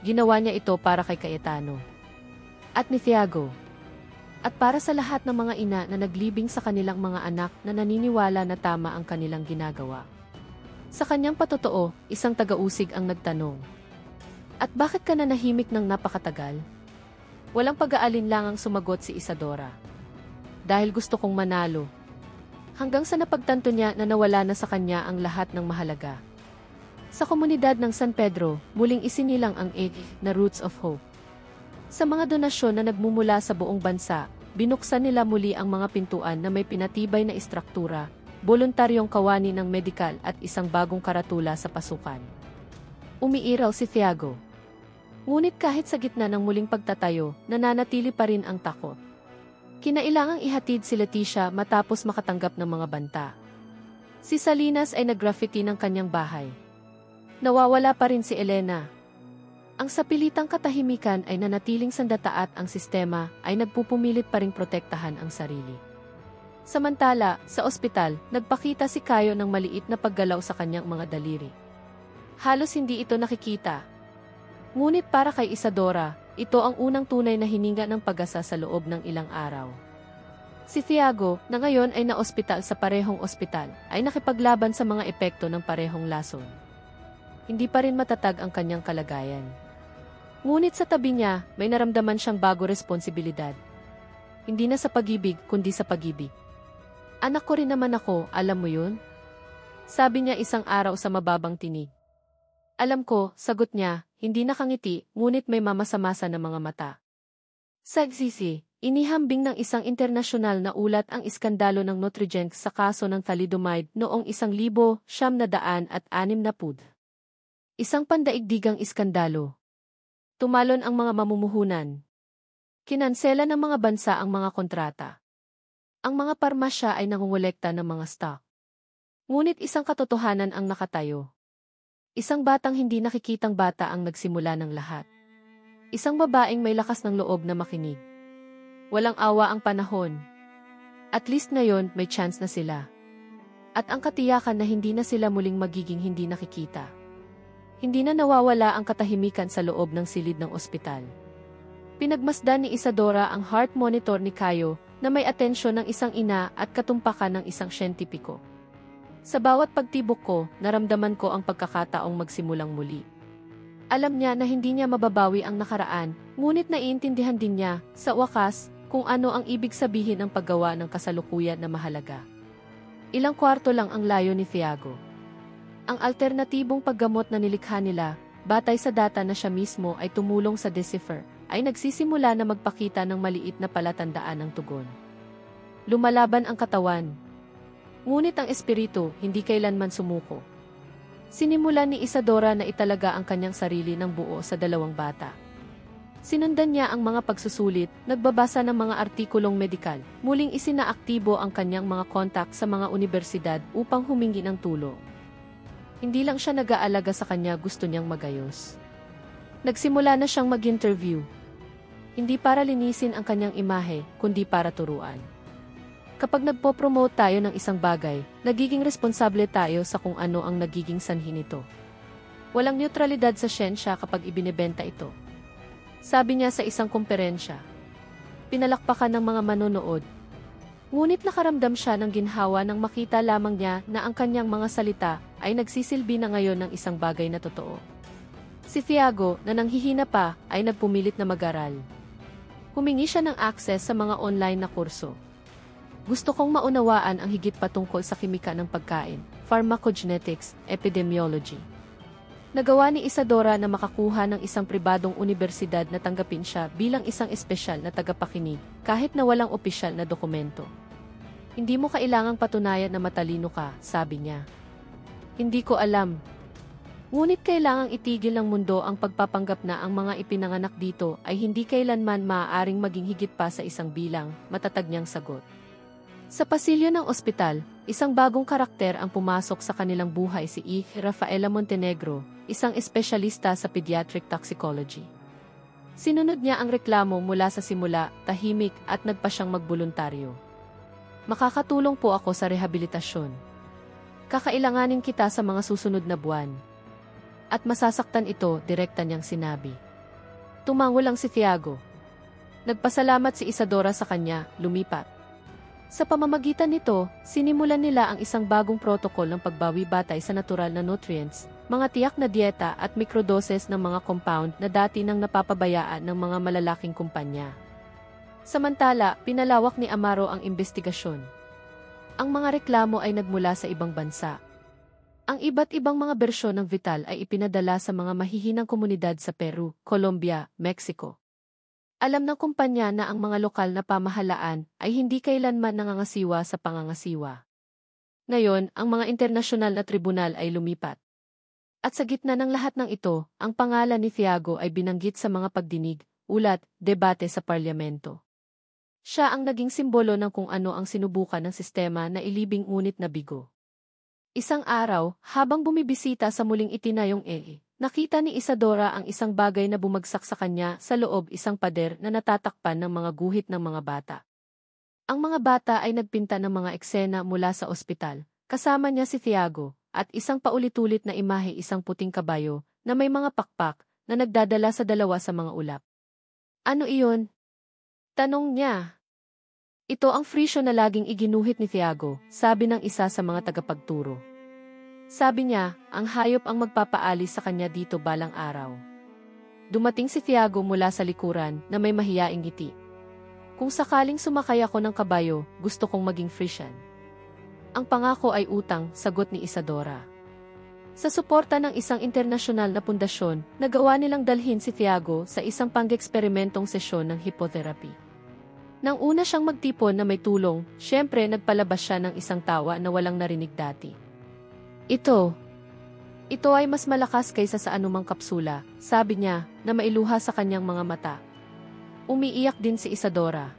S1: Ginawa niya ito para kay Cayetano. At ni Thiago. At para sa lahat ng mga ina na naglibing sa kanilang mga anak na naniniwala na tama ang kanilang ginagawa. Sa kanyang patotoo, isang taga-usig ang nagtanong. At bakit ka nanahimik ng napakatagal? Walang pag-aalinlangang sumagot si Isadora. Dahil gusto kong manalo. Hanggang sa napagtanto niya na nawala na sa kanya ang lahat ng mahalaga. Sa komunidad ng San Pedro, muling isinilang ang egg na Roots of Hope. Sa mga donasyon na nagmumula sa buong bansa, binuksan nila muli ang mga pintuan na may pinatibay na istruktura, voluntaryong kawani ng medikal at isang bagong karatula sa pasukan. Umiiraw si Thiago. Ngunit kahit sa gitna ng muling pagtatayo, nananatili pa rin ang takot. Kinailangang ihatid si Leticia matapos makatanggap ng mga banta. Si Salinas ay nag-graffiti ng kanyang bahay. Nawawala pa rin si Elena. Ang sapilitang katahimikan ay nanatiling sandata at ang sistema ay nagpupumilit pa ring protektahan ang sarili. Samantala, sa ospital, nagpakita si Caio ng maliit na paggalaw sa kanyang mga daliri. Halos hindi ito nakikita. Ngunit para kay Isadora, ito ang unang tunay na hininga ng pag-asa sa loob ng ilang araw. Si Thiago, na ngayon ay naospital sa parehong ospital, ay nakipaglaban sa mga epekto ng parehong lason. Hindi pa rin matatag ang kanyang kalagayan. Ngunit sa tabi niya, may naramdaman siyang bago responsibilidad. Hindi na sa pag-ibig, kundi sa pag-ibig. Anak ko rin naman ako, alam mo yun? Sabi niya isang araw sa mababang tinig. Alam ko, sagot niya, hindi nakangiti, ngunit may mamasamasa na mga mata. Sa ICC, inihambing ng isang internasyonal na ulat ang iskandalo ng Nutrigence sa kaso ng thalidomide noong 1960. Isang pandaigdigang iskandalo. Tumalon ang mga mamumuhunan. Kinansela ng mga bansa ang mga kontrata. Ang mga parmasya ay nangungulekta ng mga stock. Ngunit isang katotohanan ang nakatayo. Isang batang hindi nakikitang bata ang nagsimula ng lahat. Isang babaeng may lakas ng loob na makinig. Walang awa ang panahon. At least ngayon, may chance na sila. At ang katiyakan na hindi na sila muling magiging hindi nakikita. Hindi na nawawala ang katahimikan sa loob ng silid ng ospital. Pinagmasdan ni Isadora ang heart monitor ni Caio na may atensyon ng isang ina at katumpakan ng isang siyentipiko. Sa bawat pagtibok ko, naramdaman ko ang pagkakataong magsimulang muli. Alam niya na hindi niya mababawi ang nakaraan, ngunit naiintindihan din niya, sa wakas, kung ano ang ibig sabihin ng paggawa ng kasalukuyan na mahalaga. Ilang kwarto lang ang layo ni Thiago. Ang alternatibong paggamot na nilikha nila, batay sa data na siya mismo ay tumulong sa decipher, ay nagsisimula na magpakita ng maliit na palatandaan ng tugon. Lumalaban ang katawan. Ngunit ang espiritu, hindi kailanman sumuko. Sinimulan ni Isadora na italaga ang kanyang sarili ng buo sa dalawang bata. Sinundan niya ang mga pagsusulit, nagbabasa ng mga artikulong medikal, muling isinaaktibo ang kanyang mga kontak sa mga universidad upang humingi ng tulong. Hindi lang siya nag-aalaga sa kanya, gusto niyang magayos. Nagsimula na siyang mag-interview. Hindi para linisin ang kanyang imahe, kundi para turuan. Kapag nagpo-promote tayo ng isang bagay, nagiging responsable tayo sa kung ano ang nagiging sanhi nito. Walang neutralidad sa siyensya kapag ibinebenta ito. Sabi niya sa isang komperensya. Pinalakpakan ng mga manonood. Ngunit nakaramdam siya ng ginhawa nang makita lamang niya na ang kanyang mga salita ay nagsisilbi na ngayon ng isang bagay na totoo. Si Thiago, na nanghihina pa, ay nagpumilit na mag-aral. Humingi siya ng access sa mga online na kurso. Gusto kong maunawaan ang higit patungkol sa kimika ng pagkain, pharmacogenetics, epidemiology. Nagawa ni Isadora na makakuha ng isang pribadong universidad na tanggapin siya bilang isang espesyal na tagapakinig, kahit na walang opisyal na dokumento. Hindi mo kailangang patunayan na matalino ka, sabi niya. Hindi ko alam. Ngunit kailangang itigil ng mundo ang pagpapanggap na ang mga ipinanganak dito ay hindi kailanman maaaring maging higit pa sa isang bilang, matatag niyang sagot. Sa pasilyo ng ospital, isang bagong karakter ang pumasok sa kanilang buhay, si Rafaela Montenegro, isang espesyalista sa pediatric toxicology. Sinunod niya ang reklamo mula sa simula, tahimik at nagpa siyang magboluntaryo. Makakatulong po ako sa rehabilitasyon. Kakailanganin kita sa mga susunod na buwan. At masasaktan ito, direkta niyang sinabi. Tumango lang si Thiago. Nagpasalamat si Isadora sa kanya, lumipat. Sa pamamagitan nito, sinimulan nila ang isang bagong protokol ng pagbawi batay sa natural na nutrients, mga tiyak na dieta at mikrodoses ng mga compound na dati nang napapabayaan ng mga malalaking kumpanya. Samantala, pinalawak ni Amaro ang investigasyon. Ang mga reklamo ay nagmula sa ibang bansa. Ang iba't ibang mga bersyon ng Vital ay ipinadala sa mga mahihinang komunidad sa Peru, Colombia, Mexico. Alam ng kumpanya na ang mga lokal na pamahalaan ay hindi kailanman nangangasiwa sa pangangasiwa. Ngayon, ang mga internasyonal na tribunal ay lumipat. At sa gitna ng lahat ng ito, ang pangalan ni Thiago ay binanggit sa mga pagdinig, ulat, debate sa parlamento. Siya ang naging simbolo ng kung ano ang sinubukan ng sistema na ilibing ngunit nabigo. Isang araw, habang bumibisita sa muling itinayong nakita ni Isadora ang isang bagay na bumagsak sa kanya sa loob, isang pader na natatakpan ng mga guhit ng mga bata. Ang mga bata ay nagpinta ng mga eksena mula sa ospital, kasama niya si Thiago, at isang paulit-ulit na imahe, isang puting kabayo na may mga pakpak na nagdadala sa dalawa sa mga ulap. Ano iyon? Tanong niya. Ito ang presyo na laging iginuhit ni Thiago, sabi ng isa sa mga tagapagturo. Sabi niya, ang hayop ang magpapaalis sa kanya dito balang araw. Dumating si Thiago mula sa likuran na may mahiyaing ngiti. Kung sakaling sumakay ako ng kabayo, gusto kong maging Frisian. Ang pangako ay utang, sagot ni Isadora. Sa suporta ng isang internasyonal na pundasyon, nagawa nilang dalhin si Thiago sa isang pang-eksperimentong sesyon ng hipotherapy. Nang una siyang magtipon na may tulong, syempre nagpalabas siya ng isang tawa na walang narinig dati. Ito ay mas malakas kaysa sa anumang kapsula, sabi niya, na mailuha sa kanyang mga mata. Umiiyak din si Isadora.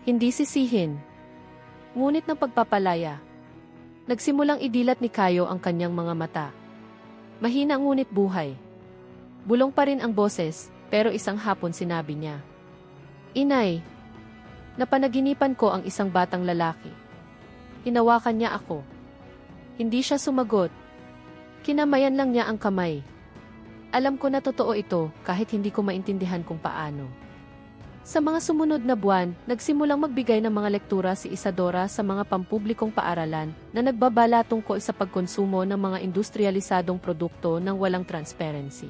S1: Hindi sisihin. Ngunit ng pagpapalaya. Nagsimulang idilat ni Kayo ang kanyang mga mata. Mahina ngunit buhay. Bulong pa rin ang boses, pero isang hapon sinabi niya. Inay, napanaginipan ko ang isang batang lalaki. Hinawakan niya ako. Hindi siya sumagot. Kinamayan lang niya ang kamay. Alam ko na totoo ito kahit hindi ko maintindihan kung paano. Sa mga sumunod na buwan, nagsimulang magbigay ng mga lektura si Isadora sa mga pampublikong paaralan na nagbabala tungkol sa pagkonsumo ng mga industrialisadong produkto ng walang transparency.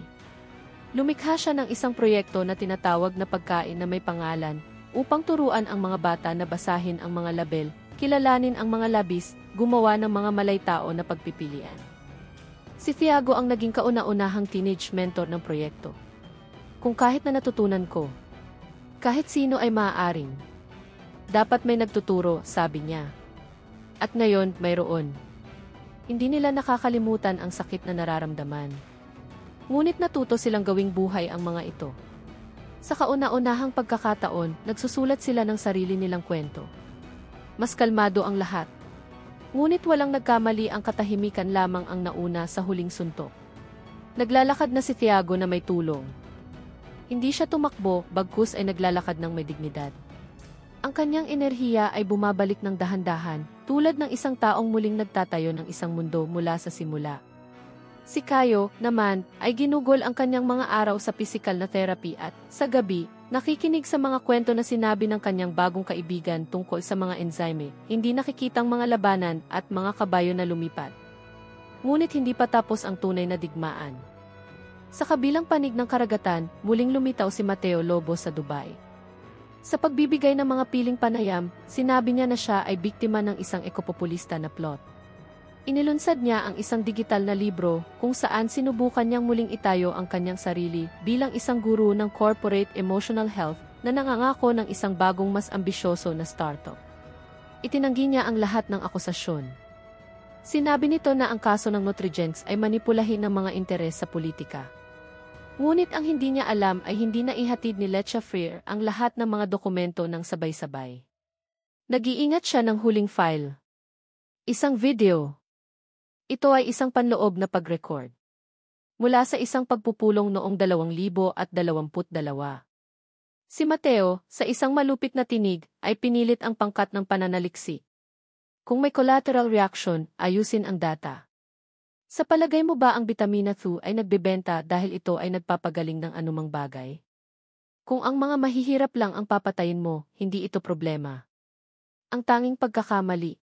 S1: Lumikha siya ng isang proyekto na tinatawag na pagkain na may pangalan upang turuan ang mga bata na basahin ang mga label, kilalanin ang mga labis, gumawa ng mga malaytao na pagpipilian. Si Thiago ang naging kauna-unahang teenage mentor ng proyekto. Kung kahit na natutunan ko, kahit sino ay maaaring. Dapat may nagtuturo, sabi niya. At ngayon, mayroon. Hindi nila nakakalimutan ang sakit na nararamdaman. Ngunit natuto silang gawing buhay ang mga ito. Sa kauna-unahang pagkakataon, nagsusulat sila ng sarili nilang kwento. Mas kalmado ang lahat. Ngunit walang nagkamali, ang katahimikan lamang ang nauna sa huling suntok. Naglalakad na si Thiago na may tulong. Hindi siya tumakbo, bagkus ay naglalakad ng may dignidad. Ang kanyang enerhiya ay bumabalik ng dahan-dahan, tulad ng isang taong muling nagtatayo ng isang mundo mula sa simula. Si Kayo, naman, ay ginugol ang kanyang mga araw sa pisikal na therapy at, sa gabi, nakikinig sa mga kwento na sinabi ng kanyang bagong kaibigan tungkol sa mga enzyme, hindi nakikitang mga labanan at mga kabayo na lumipat. Ngunit hindi pa tapos ang tunay na digmaan. Sa kabilang panig ng karagatan, muling lumitaw si Mateo Lobo sa Dubai. Sa pagbibigay ng mga piling panayam, sinabi niya na siya ay biktima ng isang ekopopulista na plot. Inilunsad niya ang isang digital na libro kung saan sinubukan niyang muling itayo ang kanyang sarili bilang isang guru ng corporate emotional health na nangangako ng isang bagong mas ambisyoso na startup. Itinanggi niya ang lahat ng akusasyon. Sinabi nito na ang kaso ng Nutrigex ay manipulahin ng mga interes sa politika. Ngunit ang hindi niya alam ay hindi na ihatid ni Lecha Freer ang lahat ng mga dokumento ng sabay-sabay. Nag-iingat siya ng huling file. Isang video. Ito ay isang panloob na pag-record. Mula sa isang pagpupulong noong 2022. Si Mateo, sa isang malupit na tinig, ay pinilit ang pangkat ng pananaliksik. Kung may collateral reaction, ayusin ang data. Sa palagay mo ba ang Vitamina 2 ay nagbebenta dahil ito ay nagpapagaling ng anumang bagay? Kung ang mga mahihirap lang ang papatayin mo, hindi ito problema. Ang tanging pagkakamali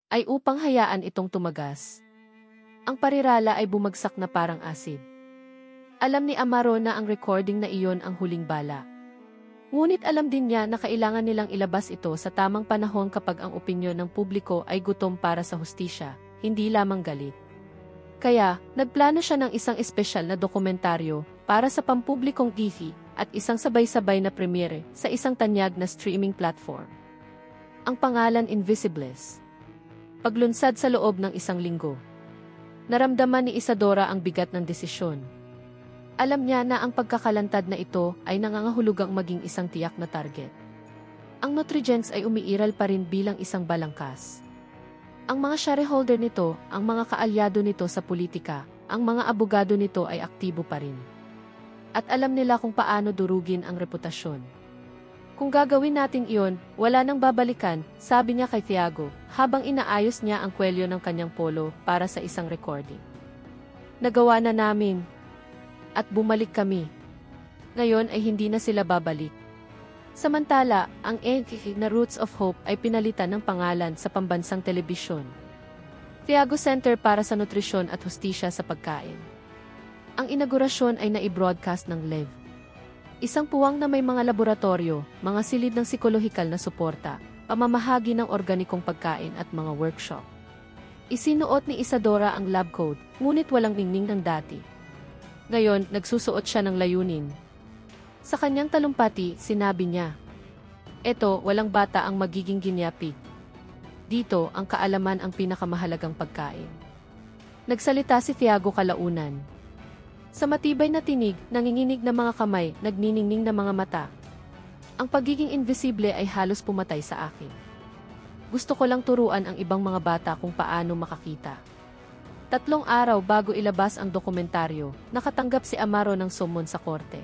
S1: ay upang hayaan itong tumagas. Ang parirala ay bumagsak na parang asid. Alam ni Amaro na ang recording na iyon ang huling bala. Ngunit alam din niya na kailangan nilang ilabas ito sa tamang panahon kapag ang opinyon ng publiko ay gutom para sa hustisya, hindi lamang galit. Kaya, nagplano siya ng isang espesyal na dokumentaryo para sa pampublikong TV at isang sabay-sabay na premiere sa isang tanyag na streaming platform. Ang pangalan Invisibles. Paglunsad sa loob ng isang linggo. Naramdaman ni Isadora ang bigat ng desisyon. Alam niya na ang pagkakalantad na ito ay nangangahulugang maging isang tiyak na target. Ang Nutrigex ay umiiral pa rin bilang isang balangkas. Ang mga shareholder nito, ang mga kaalyado nito sa politika, ang mga abogado nito ay aktibo pa rin. At alam nila kung paano durugin ang reputasyon. Kung gagawin natin iyon, wala nang babalikan, sabi niya kay Thiago, habang inaayos niya ang kwelyo ng kanyang polo para sa isang recording. Nagawa na namin. At bumalik kami. Ngayon ay hindi na sila babalik. Samantala, ang na Roots of Hope ay pinalitan ng pangalan sa pambansang telebisyon. Thiago Center para sa Nutrisyon at Hustisya sa Pagkain. Ang inaugurasyon ay nai-broadcast ng Live. Isang puwang na may mga laboratorio, mga silid ng psikolohikal na suporta, pamamahagi ng organikong pagkain at mga workshop. Isinuot ni Isadora ang lab coat, ngunit walang ningning ng dati. Ngayon, nagsusuot siya ng layunin. Sa kanyang talumpati, sinabi niya, "Eto, walang bata ang magiging ginyapig. Dito, ang kaalaman ang pinakamahalagang pagkain." Nagsalita si Thiago kalaunan. Sa matibay na tinig, nanginginig na mga kamay, nagniningning na mga mata. Ang pagiging invisible ay halos pumatay sa akin. Gusto ko lang turuan ang ibang mga bata kung paano makakita. 3 araw bago ilabas ang dokumentaryo, nakatanggap si Amaro ng summon sa korte.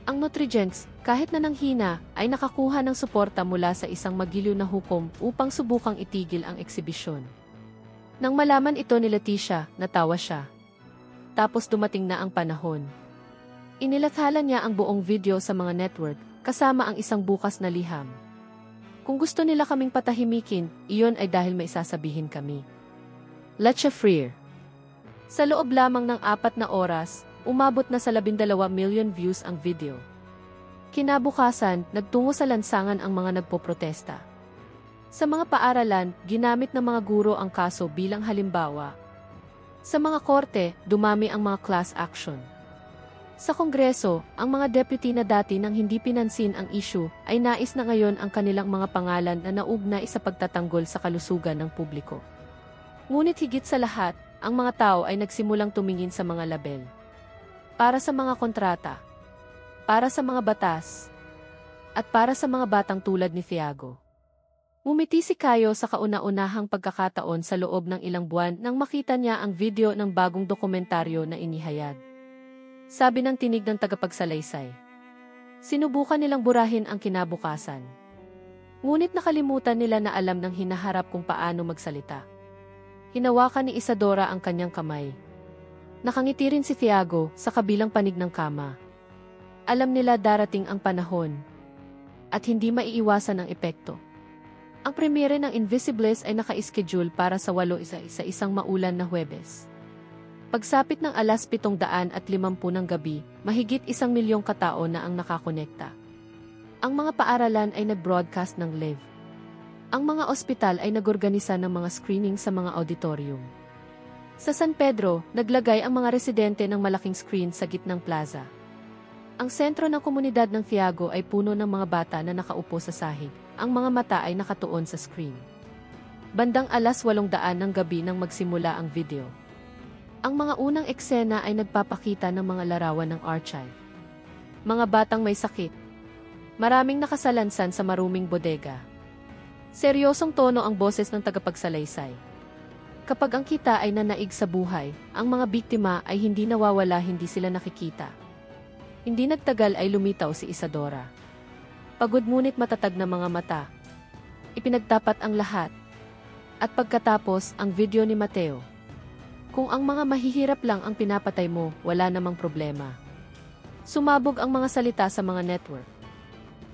S1: Ang Nutrigens, kahit na nanghina, ay nakakuha ng suporta mula sa isang magiliw na hukom upang subukang itigil ang eksibisyon. Nang malaman ito ni Leticia, natawa siya. Tapos dumating na ang panahon. Inilathala niya ang buong video sa mga network, kasama ang isang bukas na liham. Kung gusto nila kaming patahimikin, iyon ay dahil may sasabihin kami. Leche Freer. Sa loob lamang ng 4 na oras, umabot na sa 12 million views ang video. Kinabukasan, nagtungo sa lansangan ang mga nagpoprotesta. Sa mga paaralan, ginamit ng mga guro ang kaso bilang halimbawa. Sa mga korte, dumami ang mga class action. Sa Kongreso, ang mga deputy na dati nang hindi pinansin ang issue ay nais na ngayon ang kanilang mga pangalan na naugnay sa pagtatanggol sa kalusugan ng publiko. Ngunit higit sa lahat, ang mga tao ay nagsimulang tumingin sa mga label. Para sa mga kontrata, para sa mga batas, at para sa mga batang tulad ni Thiago. Ngumiti si Caio sa kauna-unahang pagkakataon sa loob ng ilang buwan nang makita niya ang video ng bagong dokumentaryo na inihayag. Sabi ng tinig ng tagapagsalaysay. Sinubukan nilang burahin ang kinabukasan. Ngunit nakalimutan nila na alam ng hinaharap kung paano magsalita. Hinawakan ni Isadora ang kanyang kamay. Nakangiti rin si Thiago sa kabilang panig ng kama. Alam nila darating ang panahon. At hindi maiiwasan ang epekto. Ang premiere ng Invisibles ay naka-schedule para sa 8 sa isang maulan na Huwebes. Pagsapit ng alas 7:50 ng gabi, mahigit 1 milyong katao na ang nakakonekta. Ang mga paaralan ay nag-broadcast ng live. Ang mga ospital ay nag-organisa ng mga screening sa mga auditorium. Sa San Pedro, naglagay ang mga residente ng malaking screen sa gitnang plaza. Ang sentro ng komunidad ng Thiago ay puno ng mga bata na nakaupo sa sahig. Ang mga mata ay nakatuon sa screen. Bandang alas 8:00 ng gabi nang magsimula ang video. Ang mga unang eksena ay nagpapakita ng mga larawan ng archive. Mga batang may sakit. Maraming nakasalansan sa maruming bodega. Seryosong tono ang boses ng tagapagsalaysay. Kapag ang kita ay nanaig sa buhay, ang mga biktima ay hindi nawawala, hindi sila nakikita. Hindi nagtagal ay lumitaw si Isadora. Pagod ngunit matatag na mga mata. Ipinagtapat ang lahat. At pagkatapos, ang video ni Mateo. Kung ang mga mahihirap lang ang pinapatay mo, wala namang problema. Sumabog ang mga salita sa mga network.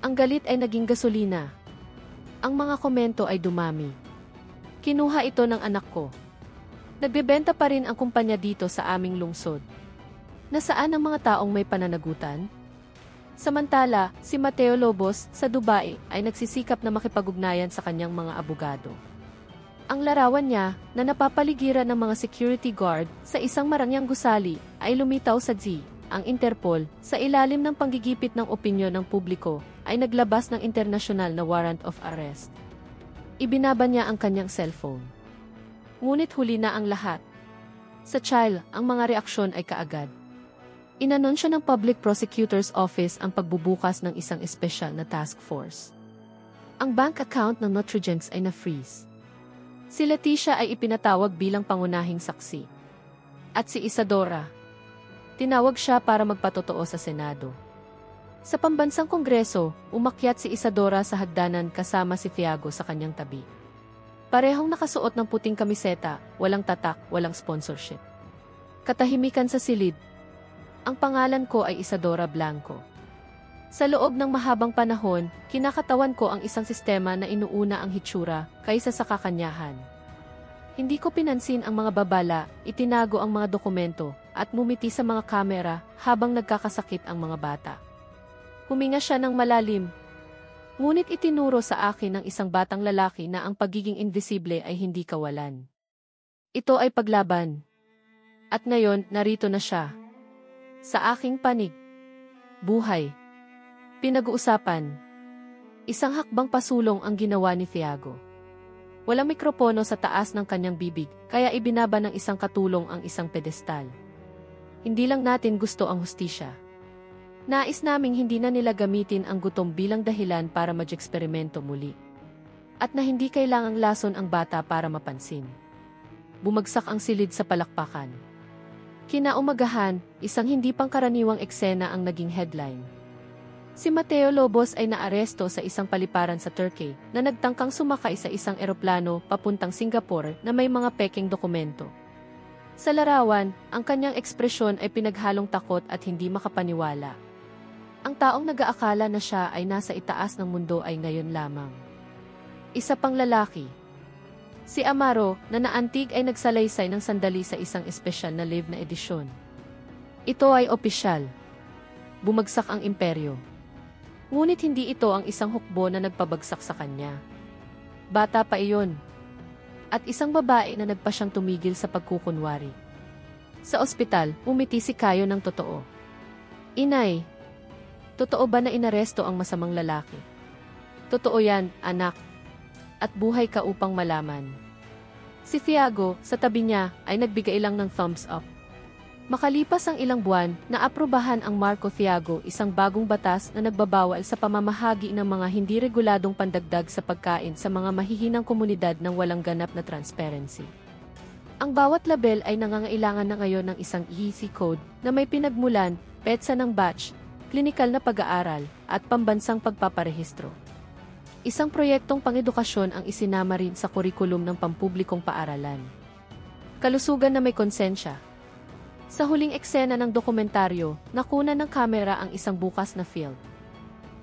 S1: Ang galit ay naging gasolina. Ang mga komento ay dumami. Kinuha ito ng anak ko. Nagbebenta pa rin ang kumpanya dito sa aming lungsod. Nasaan ang mga taong may pananagutan? Samantala, si Mateo Lobos sa Dubai ay nagsisikap na makipag-ugnayan sa kanyang mga abogado. Ang larawan niya, na napapaligiran ng mga security guard sa isang marangyang gusali, ay lumitaw sa Z. Ang Interpol, sa ilalim ng panggigipit ng opinyon ng publiko, ay naglabas ng internasyonal na warrant of arrest. Ibinaba niya ang kanyang cellphone. Ngunit huli na ang lahat. Sa trial, ang mga reaksyon ay kaagad. Inanunsyo ng Public Prosecutor's Office ang pagbubukas ng isang espesyal na task force. Ang bank account ng Nutrigens ay na-freeze. Si Leticia ay ipinatawag bilang pangunahing saksi. At si Isadora, tinawag siya para magpatotoo sa Senado. Sa pambansang kongreso, umakyat si Isadora sa hagdanan kasama si Thiago sa kanyang tabi. Parehong nakasuot ng puting kamiseta, walang tatak, walang sponsorship. Katahimikan sa silid. Ang pangalan ko ay Isadora Blanco. Sa loob ng mahabang panahon, kinakatawan ko ang isang sistema na inuuna ang hitsura kaysa sa kakanyahan. Hindi ko pinansin ang mga babala, itinago ang mga dokumento, at mumiti sa mga kamera habang nagkakasakit ang mga bata. Huminga siya ng malalim. Ngunit itinuro sa akin ng isang batang lalaki na ang pagiging invisible ay hindi kawalan. Ito ay paglaban. At ngayon, narito na siya. Sa aking panig. Buhay. Pinag-uusapan. Isang hakbang pasulong ang ginawa ni Thiago. Walang mikropono sa taas ng kanyang bibig, kaya ibinaba ng isang katulong ang isang pedestal. Hindi lang natin gusto ang hustisya. Nais naming hindi na nila gamitin ang gutom bilang dahilan para mag-eksperimento muli. At na hindi kailangang lason ang bata para mapansin. Bumagsak ang silid sa palakpakan. Kinaumagahan, isang hindi pangkaraniwang eksena ang naging headline. Si Mateo Lobos ay naaresto sa isang paliparan sa Turkey na nagtangkang sumakay sa isang eroplano papuntang Singapore na may mga peking dokumento. Sa larawan, ang kanyang ekspresyon ay pinaghalong takot at hindi makapaniwala. Ang taong nag-aakala na siya ay nasa itaas ng mundo ay ngayon lamang. Isa pang lalaki. Si Amaro, na naantig ay nagsalaysay ng sandali sa isang espesyal na live na edisyon. Ito ay opisyal. Bumagsak ang imperyo. Ngunit hindi ito ang isang hukbo na nagpabagsak sa kanya. Bata pa iyon. At isang babae na nagpa siyang tumigil sa pagkukunwari. Sa ospital, umiti si Kayo ng totoo. Inay, totoo ba na inaresto ang masamang lalaki? Totoo yan, anak. At buhay ka upang malaman. Si Thiago, sa tabi niya, ay nagbigay lang ng thumbs up. Makalipas ang ilang buwan, naaprubahan ang Marco Thiago, isang bagong batas na nagbabawal sa pamamahagi ng mga hindi reguladong pandagdag sa pagkain sa mga mahihinang komunidad ng walang ganap na transparency. Ang bawat label ay nangangailangan na ngayon ng isang EC code na may pinagmulan, petsa ng batch, klinikal na pag-aaral, at pambansang pagpaparehistro. Isang proyektong pangedukasyon ang isinama rin sa kurikulum ng pampublikong paaralan. Kalusugan na may konsensya. Sa huling eksena ng dokumentaryo, nakuna ng kamera ang isang bukas na field.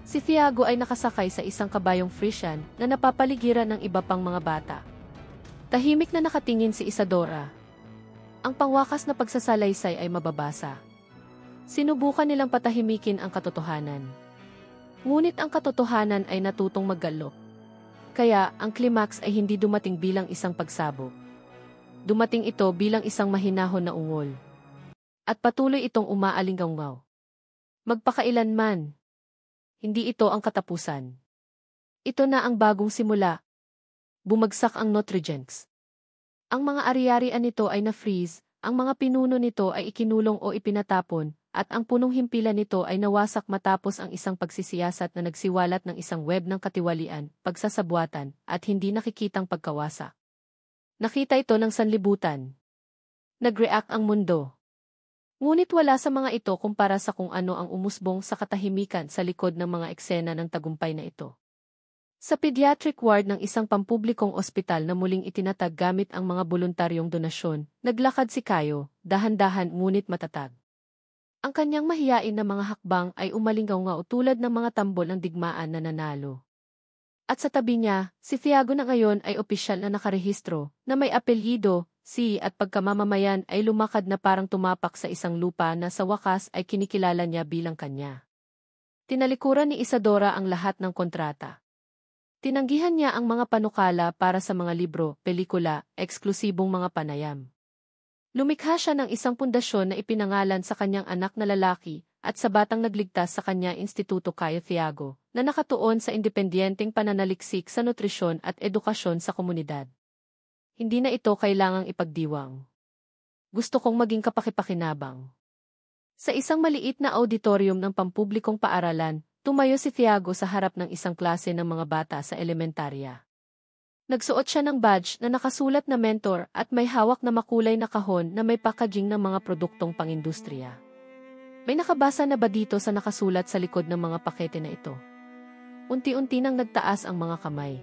S1: Si Thiago ay nakasakay sa isang kabayong Frisian na napapaligiran ng iba pang mga bata. Tahimik na nakatingin si Isadora. Ang pangwakas na pagsasalaysay ay mababasa. Sinubukan nilang patahimikin ang katotohanan. Ngunit ang katotohanan ay natutong maggalo. Kaya, ang climax ay hindi dumating bilang isang pagsabog. Dumating ito bilang isang mahinahon na ungol. At patuloy itong umaalinggaw. Magpakailanman. Hindi ito ang katapusan. Ito na ang bagong simula. Bumagsak ang Nutrigens. Ang mga ari-arian nito ay na-freeze, ang mga pinuno nito ay ikinulong o ipinatapon, at ang punong himpilan nito ay nawasak matapos ang isang pagsisiyasat na nagsiwalat ng isang web ng katiwalian, pagsasabuatan, at hindi nakikitang pagkawasak. Nakita ito ng sanlibutan. Nag-react ang mundo. Ngunit wala sa mga ito kumpara sa kung ano ang umusbong sa katahimikan sa likod ng mga eksena ng tagumpay na ito. Sa pediatric ward ng isang pampublikong ospital na muling itinatag gamit ang mga voluntaryong donasyon, naglakad si Kayo, dahan-dahan ngunit matatag. Ang kanyang mahiyain na mga hakbang ay umalinggaw-ngaw tulad ng mga tambol ng digmaan na nanalo. At sa tabi niya, si Thiago na ngayon ay opisyal na nakarehistro, na may apelyido, at pagkamamamayan ay lumakad na parang tumapak sa isang lupa na sa wakas ay kinikilala niya bilang kanya. Tinalikuran ni Isadora ang lahat ng kontrata. Tinanggihan niya ang mga panukala para sa mga libro, pelikula, eksklusibong mga panayam. Lumikha siya ng isang pundasyon na ipinangalan sa kanyang anak na lalaki at sa batang nagligtas sa kanya Instituto Cayo Thiago, na nakatuon sa independiyenteng pananaliksik sa nutrisyon at edukasyon sa komunidad. Hindi na ito kailangang ipagdiwang. Gusto kong maging kapakipakinabang. Sa isang maliit na auditorium ng pampublikong paaralan, tumayo si Thiago sa harap ng isang klase ng mga bata sa elementarya. Nagsuot siya ng badge na nakasulat na mentor at may hawak na makulay na kahon na may packaging ng mga produktong pangindustriya. May nakabasa na ba dito sa nakasulat sa likod ng mga pakete na ito? Unti-unti nang nagtaas ang mga kamay.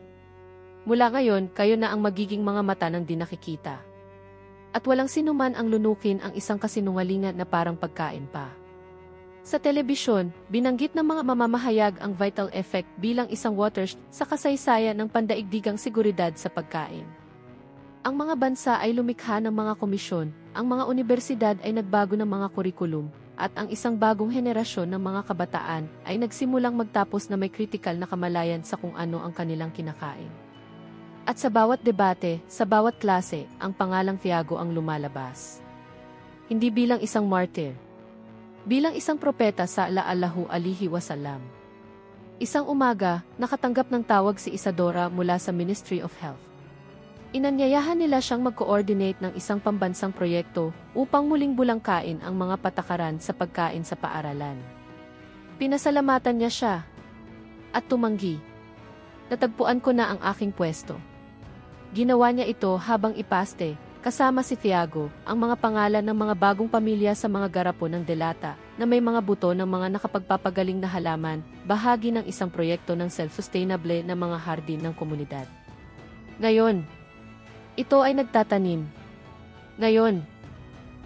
S1: Mula ngayon, kayo na ang magiging mga mata ng di nakikita. At walang sinuman ang lunukin ang isang kasinungalingan na parang pagkain pa. Sa telebisyon, binanggit ng mga mamamahayag ang vital effect bilang isang watershed sa kasaysayan ng pandaigdigang seguridad sa pagkain. Ang mga bansa ay lumikha ng mga komisyon, ang mga universidad ay nagbago ng mga kurikulum, at ang isang bagong henerasyon ng mga kabataan ay nagsimulang magtapos na may kritikal na kamalayan sa kung ano ang kanilang kinakain. At sa bawat debate, sa bawat klase, ang pangalang Tiago ang lumalabas. Hindi bilang isang martyr. Bilang isang propeta sa Allahu alihi wasallam. Isang umaga, nakatanggap ng tawag si Isadora mula sa Ministry of Health. Inanyayahan nila siyang mag-coordinate ng isang pambansang proyekto upang muling bulangkain ang mga patakaran sa pagkain sa paaralan. Pinasalamatan niya siya at tumanggi. Natagpuan ko na ang aking pwesto. Ginawa niya ito habang ipaste, kasama si Tiago, ang mga pangalan ng mga bagong pamilya sa mga garapo ng delata na may mga buto ng mga nakapagpapagaling na halaman, bahagi ng isang proyekto ng self-sustainable na mga hardin ng komunidad. Ngayon, ito ay nagtatanim. Ngayon,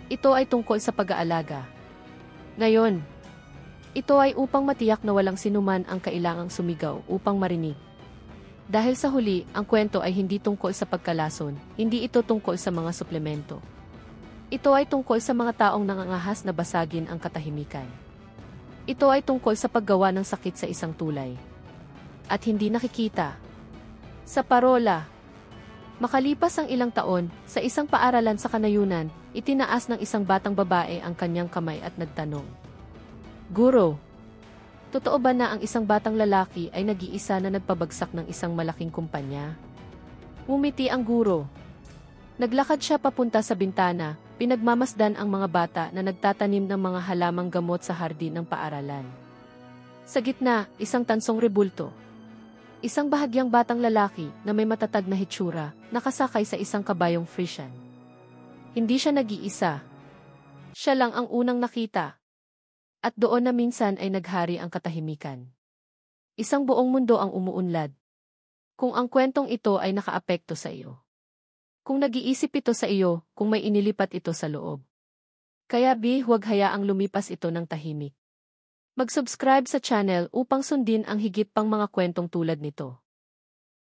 S1: ito ay tungkol sa pag-aalaga. Ngayon, ito ay upang matiyak na walang sinuman ang kailangang sumigaw upang marinig. Dahil sa huli, ang kwento ay hindi tungkol sa pagkalason, hindi ito tungkol sa mga suplemento. Ito ay tungkol sa mga taong nangangahas na basagin ang katahimikan. Ito ay tungkol sa paggawa ng sakit sa isang tulay. At hindi nakikita. Sa parola, makalipas ang ilang taon, sa isang paaralan sa kanayunan, itinaas ng isang batang babae ang kanyang kamay at nagtanong. Guro, totoo ba na ang isang batang lalaki ay nag-iisa na nagpabagsak ng isang malaking kumpanya? Ngumiti ang guro. Naglakad siya papunta sa bintana, pinagmamasdan ang mga bata na nagtatanim ng mga halamang gamot sa hardin ng paaralan. Sa gitna, isang tansong rebulto. Isang bahagyang batang lalaki na may matatag na hitsura, nakasakay sa isang kabayong Frisian. Hindi siya nag-iisa. Siya lang ang unang nakita. At doon na minsan ay naghari ang katahimikan. Isang buong mundo ang umuunlad. Kung ang kwentong ito ay nakaapekto sa iyo. Kung nag-iisip ito sa iyo, kung may inilipat ito sa loob. Kaya huwag hayaang lumipas ito ng tahimik. Mag-subscribe sa channel upang sundin ang higit pang mga kwentong tulad nito.